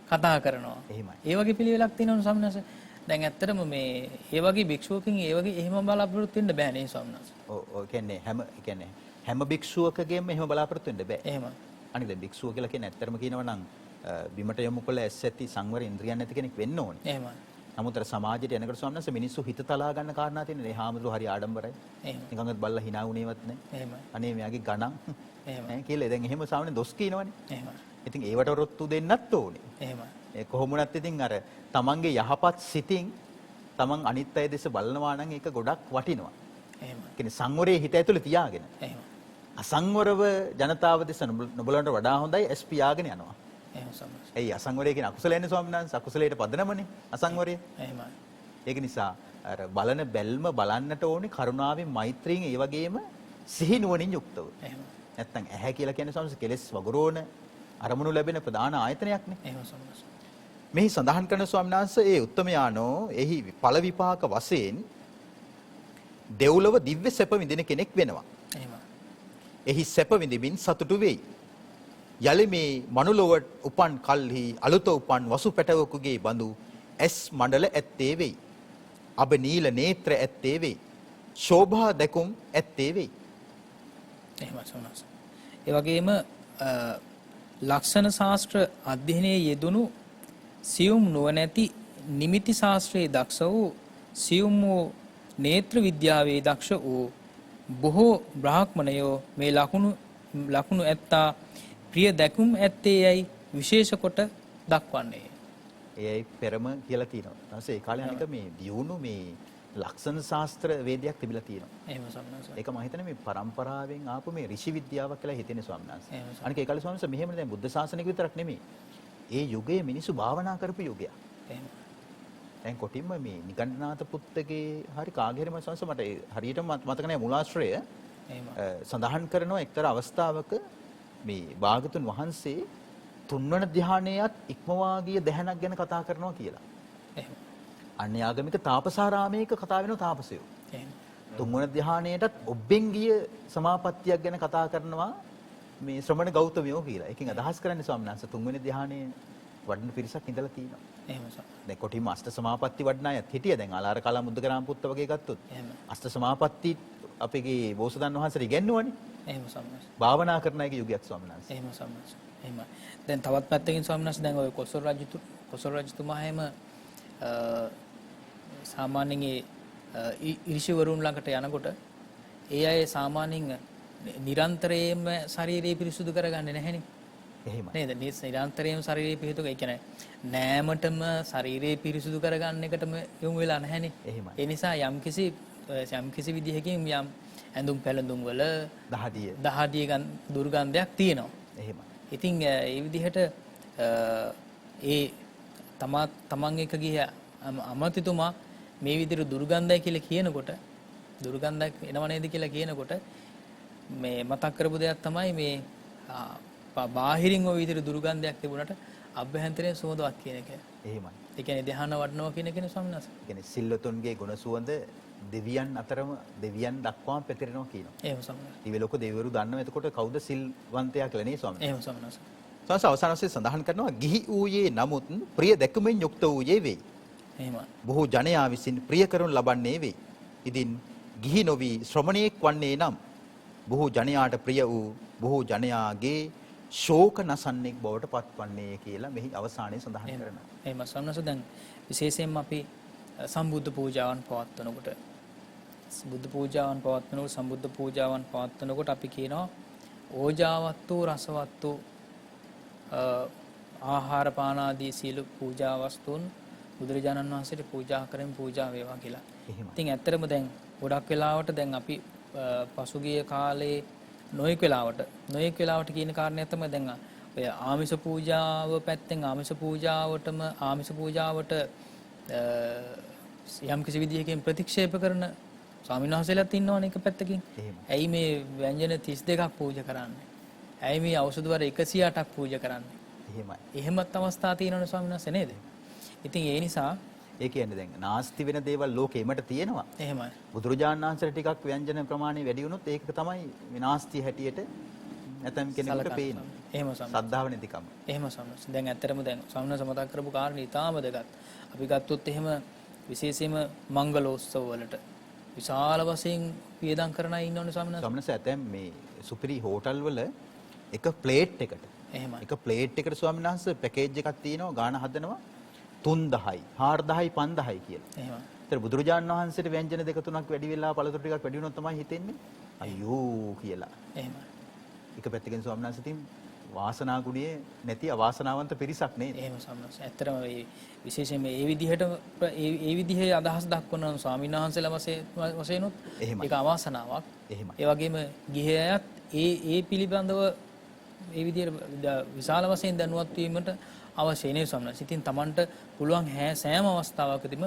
C: කතා කරනවා.
B: එහෙමයි.
C: ඒ වගේ පිළිවෙලක් තියෙනවනේ ස්වාමීන් වහන්සේ. දැන් ඇත්තටම මේ ඒ වගේ භික්ෂුවකින් ඒ වගේ එහෙම බලාපොරොත්තු වෙන්න බෑ නේ ස්වාමීන් වහන්සේ.
B: ඔව් කියන්නේ හැම භික්ෂුවකගෙම එහෙම බලාපොරොත්තු වෙන්න බෑ.
C: එහෙම.
B: අනිත් දැන් භික්ෂුව කියලා කියන්නේ ඇත්තටම කියනවා නම් බිමට යොමු කළ ඇස් ඇති සංවර ඉන්ද්‍රියන් නැති කෙනෙක් වෙන්න ඕනේ.
C: එහෙමයි.
B: නමුත් අර සමාජයට එනකොට ස්වාමීන් වහන්සේ මිනිස්සු හිත තලා ගන්න කාරණා තියෙනවා. මේ හාමුදුරුවෝ හරි ආඩම්බරයි.
C: එහෙම.
B: නිකන්වත් බල්ලා hina වුණේවත් නැහැ.
C: එහෙමයි.
B: අනේ මෙයාගේ ගණන්
C: එහෙමයි.
B: ඈ කියලා දැන් එහෙම සාමාන්‍ය දොස් කියනවනේ.
C: එහෙමයි.
B: ඉතින් ඒවට රොත්තු දෙන්නත් ඕනේ.
C: එහෙමයි.
B: ඒ කොහොම වුණත් ඉතින් අර තමන්ගේ යහපත් සිතින් තමන් අනිත් අය දෙස බලනවා නම් ඒක ගොඩක් වටිනවා.
C: එහෙමයි.
B: කියන්නේ සංවරයේ හිත ඇතුලේ තියාගෙන.
C: එහෙමයි.
B: අසංවරව ජනතාව දෙස නොබලනට වඩා හොඳයි ඇස් පියාගෙන යනවා.
C: එහෙම සම්මත.
B: ඒ අසංවරය කියන අකුසලයන්නේ ස්වාමීන් වහන්සේ. අකුසලයට පදනමනේ අසංවරය.
C: එහෙමයි.
B: ඒක නිසා අර බලන බැල්ම බලන්නට ඕනේ කරුණාවෙන් මෛත්‍රියෙන් ඒ වගේම සිහි නුවණින් යුක්තව.
C: එහෙම.
B: නැත්තම් ඇහැ කියලා කියන්නේ ස්වාමීන් වහන්සේ කෙලෙස් වගුරුවන අරමුණු ලැබෙන ප්‍රධාන ආයතනයක්නේ.
C: එහෙම සම්මත.
B: මෙහි සඳහන් කරන ස්වාමීන් වහන්සේ ඒ උත්තමයානෝ එහි ඵල විපාක වශයෙන් දෙව්ලොව දිව්‍ය සැප විඳින කෙනෙක් වෙනවා.
C: එහෙම.
B: එහි සැප විඳින්මින් සතුටු වෙයි. යලි මේ මනුලොව උපන් කල්හි අලුත උපන් වසු පැටවකුගේ බඳු ඇස් මණ්ඩල ඇත්තේ වෙයි. අබ නීල නේත්‍ර ඇත්තේ වෙයි. ශෝභා දැකුම් ඇත්තේ වෙයි.
C: එහෙම සෝනස්. ඒ වගේම ලක්ෂණ ශාස්ත්‍ර අධ්‍යයනයේ යෙදුණු සියුම් නුවණැති නිමිති ශාස්ත්‍රයේ දක්ෂ වූ සියුම් වූ නේත්‍ර විද්‍යාවේ දක්ෂ වූ බොහෝ බ්‍රාහ්මණයෝ මේ ලකුණු ඇත්තා ප්‍රිය දැකුම් ඇත්තේ යයි විශේෂ කොට දක්වන්නේ.
B: එයයි පෙරම කියලා තියෙනවා. ඊට ඒ කාලේ අනික මේ දියුණු මේ ලක්ෂණ ශාස්ත්‍ර වේදයක් තිබිලා තියෙනවා.
C: එහෙම සම්මාස.
B: ඒක මම හිතන්නේ මේ පරම්පරාවෙන් ආපු මේ ඍෂි විද්‍යාවක් කියලා හිතෙන්නේ ස්වාමීන් වහන්සේ.
C: එහෙම සම්මාස.
B: අනික ඒ කාලේ ස්වාමීන් වහන්සේ මෙහෙම දැන් බුද්ධ ශාසනික විතරක් නෙමෙයි. ඒ යුගයේ මිනිස්සු භාවනා කරපු යුගයක්.
C: එහෙම.
B: දැන් කොටින්ම මේ නිගණ්ඨනාත පුත්තගේ හරි කාගේ හරි මම සංස මට හරියටම මතක නැහැ මුලාශ්‍රය
C: එහෙම.
B: සඳහන් කරනවා එක්තරා අවස්ථාවක මේ භාගතුන් වහන්සේ තුන්වන ධ්‍යානයත් ඉක්මවා ගිය දැහනක් ගැන කතා කරනවා කියලා.
C: එහෙම.
B: අන්‍ය ආගමික තාපසාරාමයක කතා වෙන තාපසයෝ.
C: එහෙම.
B: තුන්වන ධ්‍යානයටත් ඔබෙන් ගිය සමාපත්තියක් ගැන කතා කරනවා මේ ශ්‍රමණ ගෞතමයෝ කියලා. ඒකෙන් අදහස් කරන්නේ ස්වාමීන් වහන්සේ තුන්වෙනි ධ්‍යානයේ වඩන පිරිසක් ඉඳලා තියෙනවා.
C: එහෙම සම්.
B: දැන් කොටිම අෂ්ට සමාපatti වඩන අයත් හිටිය. දැන් ආලාර කලා මුද්දකරාම පුත්ත වගේ ගත්තොත්.
C: එහෙම.
B: අෂ්ට සමාපatti අපේ බෝසතාණන් වහන්සේට ඉගෙනුවානේ.
C: එහෙම සම්මාස.
B: භාවනා කරන අයගේ යුගයක් ස්වාමීන් වහන්සේ.
C: එහෙම සම්මාස. එහෙම. දැන් තවත් පැත්තකින් ස්වාමීන් වහන්සේ දැන් ඔය කොසල් රජතුමා හැම සාමාන්‍යයෙන් ඉරිෂිවරුන් ළඟට යනකොට ඒ අය සාමාන්‍යයෙන් නිරන්තරයෙන්ම ශරීරය පිරිසුදු කරගන්නේ නැහැනේ.
B: එහෙමයි.
C: නේද? නිරන්තරයෙන්ම ශරීරය පිරිසුදු ඒ කියන්නේ නෑමටම ශරීරය පිරිසුදු කරගන්න එකටම යොමු වෙලා නැහැනේ.
B: එහෙමයි.
C: ඒ නිසා යම්කිසි විදිහකින් යම් ඇඳුම් පැළඳුම් වල දහඩිය දුර්ගන්ධයක් තියෙනවා.
B: එහෙමයි.
C: ඉතින් ඒ විදිහට ඒ තමන් එක ගිය අමතිතුමා මේ විදිහට දුර්ගන්ධයි කියලා කියනකොට දුර්ගන්ධයක් එනව නේද කියලා කියනකොට මේ මතක් කරපු දෙයක් තමයි මේ බාහිරින් ওই විදිහට දුර්ගන්ධයක් තිබුණාට අභ්‍යන්තරයෙන් සුවඳවත් කියන එක.
B: එහෙමයි.
C: ඒ කියන්නේ ධ්‍යාන වඩනවා කියන එකනේ ස්වාමීන් වහන්සේ.
B: ඒ කියන්නේ සිල්වතුන්ගේ ගුණ සුවඳ දෙවියන් අතරම දෙවියන් දක්වාම පැතිරෙනවා කියනවා.
C: එහෙම ස්වාමීන් වහන්සේ.
B: දිව්‍ය ලෝක දෙවිවරු දන්නවා එතකොට කවුද සිල්වන්තයා කියලා නේ ස්වාමීන් වහන්සේ.
C: එහෙම ස්වාමීන් වහන්සේ.
B: සංස අවසානයේ සඳහන් කරනවා ගිහි ඌයේ නමුත් ප්‍රිය දැකීමෙන් යුක්ත ඌයේ වෙයි.
C: එහෙමයි.
B: බොහෝ ජනයා විසින් ප්‍රිය කරනු ලබන්නේ වෙයි. ඉදින් ගිහි නොවි ශ්‍රමණේක් වන්නේ නම් බොහෝ ජනයාට ප්‍රිය වූ බොහෝ ජනයාගේ ශෝක නසන්නෙක් බවට පත්වන්නේ කියලා මෙහි අවසානයේ සඳහන් කරනවා.
C: එහෙම සම්නස දැන් විශේෂයෙන්ම අපි සම්බුද්ධ පූජාවන් පවත්වනකොට සම්බුද්ධ පූජාවන් පවත්වනකොට අපි කියනවා ඕජාවත් වූ රසවත් වූ ආහාර පාන ආදී සීල පූජා වස්තුන් බුදුරජාණන් වහන්සේට පූජා කරමින් පූජා වේවා කියලා. ඉතින් ඇත්තටම දැන් ගොඩක් වෙලාවට දැන් අපි පසුගිය කාලේ නොයෙක් වෙලාවට කියන කාරණයක් තමයි දැන් ඔය ආමිෂ පූජාව පැත්තෙන් ආමිෂ පූජාවට යම් කිසි විදිහකින් ප්‍රතික්ෂේප කරන ස්වාමීන් වහන්සේලාත් ඉන්නවනේ එක පැත්තකින්. ඇයි මේ ව්‍යංජන 32ක් පූජා කරන්නේ? ඇයි මේ ඖෂධ වර 108ක් පූජා කරන්නේ? එහෙමත් අවස්ථා තියෙනවනේ ස්වාමීන් වහන්සේ නේද? ඉතින් ඒ නිසා
B: ඒ කියන්නේ දැන් නාස්ති වෙන දේවල් ලෝකෙෙමට තියෙනවා.
C: එහෙමයි.
B: බුදුරජාණන් වහන්සේට ටිකක් ව්‍යංජන ප්‍රමාණය වැඩි වුණොත් ඒක තමයි විනාස්ති හැටියට නැතම් කෙනෙකුට පේන්නේ.
C: එහෙම සම්මත.
B: ශ්‍රද්ධාව නැතිකම.
C: එහෙම සම්මත. දැන් ඇත්තටම දැන් සම්මත මතක් කරපු කාරණේ ඊටාම දෙගත්. අපි ගත්තොත් එහෙම විශේෂයෙන්ම මංගලෝත්සව වලට විශාල වශයෙන් වියදම් කරන අය ඉන්නවනේ සම්මත.
B: සම්මත ඇතැම් මේ සුපිරි හෝටල් වල එක ප්ලේට් එකට
C: එහෙමයි.
B: එක ප්ලේට් එකට ස්වාමීන් වහන්සේ පැකේජ් එකක් තියෙනවා ගාණ හදනවා 3000යි 4000යි 5000යි කියලා.
C: එහෙමයි.
B: ඒතර බුදුරජාණන් වහන්සේට ව්‍යංජන දෙක තුනක් වැඩි වෙලා පළතුරු ටිකක් වැඩි වුණොත් තමයි හිතෙන්නේ අයියෝ කියලා.
C: එහෙමයි.
B: එක පැත්තකින් ස්වාමීන් වහන්සේ තින් වාසනා ගුණයේ නැති අවාසනාවන්ත පිරිසක් නේද?
C: එහෙම සම්මත. ඇත්තටම මේ විශේෂයෙන් මේ විදිහට ඒ විදිහේ අදහස් දක්වන ස්වාමීන් වහන්සේලා වශයෙන්ුත් ඒක අවාසනාවක්.
B: එහෙමයි.
C: ඒ වගේම ගිහි අයත් ඒ පිළිබඳව ඒ විදිහට විශාල වශයෙන් දැනුවත් වීමට අවශ්‍ය නේ ස්වාමීන් වහන්සේ. ඉතින් Tamanට පුළුවන් සෑම අවස්ථාවකදීම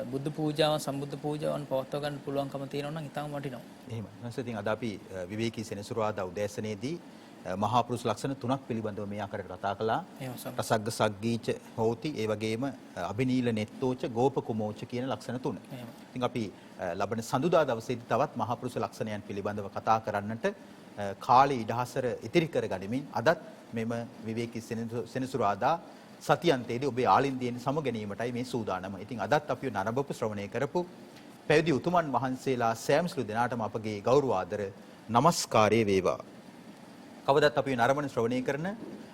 C: බුද්ධ පූජාවන් සම්බුද්ධ පූජාවන් පවත්වා ගන්න පුළුවන්කම තියෙනවා නම් ඉතාම වටිනවා.
B: එහෙමයි. නැසෙ ඉතින් අද අපි විවේකී සෙනසුරාදා උදෑසනේදී මහා පුරුෂ ලක්ෂණ තුනක් පිළිබඳව මේ ආකාරයට කතා කළා. රසග්ග සග්ගීච හෝති ඒ වගේම අබිනීල නෙත්තෝච ගෝපකුමෝච කියන ලක්ෂණ තුන. ඉතින් අපි ලබන සඳුදා දවසේදී තවත් මහා පුරුෂ ලක්ෂණයන් පිළිබඳව කතා කරන්නට කාලේ ඉඩහසර ඉතිරි කර ගනිමින් අදත් මෙම විවේකී සෙනසුරාදා සතියන්තයේදී ඔබේ ආලින්දියෙන් සම ගැනීමටයි මේ සූදානම. ඉතින් අදත් අපි නරඹපු ශ්‍රවණය කරපු පැවිදි උතුමන් වහන්සේලා සෑම සිළු දෙනාටම අපගේ ගෞරව ආදර නමස්කාරය වේවා. කවදත් අපි නරඹන ශ්‍රවණය කරන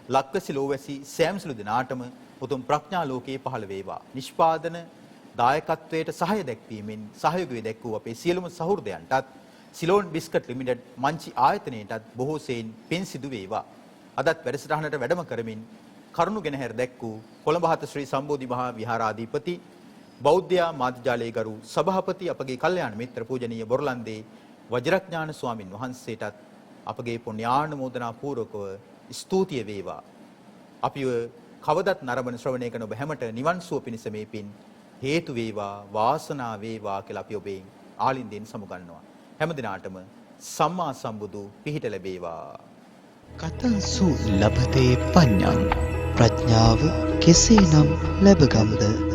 B: ලක්වැසි ලෝවැසි සෑම සිළු දෙනාටම උතුම් ප්‍රඥා ලෝකයේ පහළ වේවා. නිෂ්පාදන දායකත්වයට සහාය දැක්වීමෙන් සහයෝගය දැක්වූ අපේ සියලුම සහෘදයන්ටත් සිලෝන් බිස්කට් ලිමිටඩ් මංචි ආයතනයටත් බොහෝ සෙයින් පින් සිදු වේවා. අදත් වැඩසටහනට වැඩම කරමින් කරුණු ගෙන හැර දැක්වූ කොළඹ හත ශ්‍රී සම්බෝධි මහා විහාරාධිපති බෞද්ධ මාධ්‍යාලයේ ගරු සභාපති අපගේ කල්යාණ මිත්‍ර පූජනීය බොරලන්දේ වජිරඥාන ස්වාමින් වහන්සේටත් අපගේ පුණ්‍යානුමෝදනා පූර්වකව ස්තුතිය වේවා. අපිව කවදත් නරඹන ශ්‍රවණය කරන ඔබ හැමට නිවන් සුව පිණිස මේ පින් හේතු වේවා වාසනාව වේවා කියලා අපි ඔබෙන් ආලින්දෙන් සමුගන්නවා. හැම දිනාටම සම්මා සම්බුදු පිහිට ලැබේවා.
A: කතංසු ලබතේ පඤ්ඤං ප්‍රඥාව කෙසේනම් ලැබගම්ද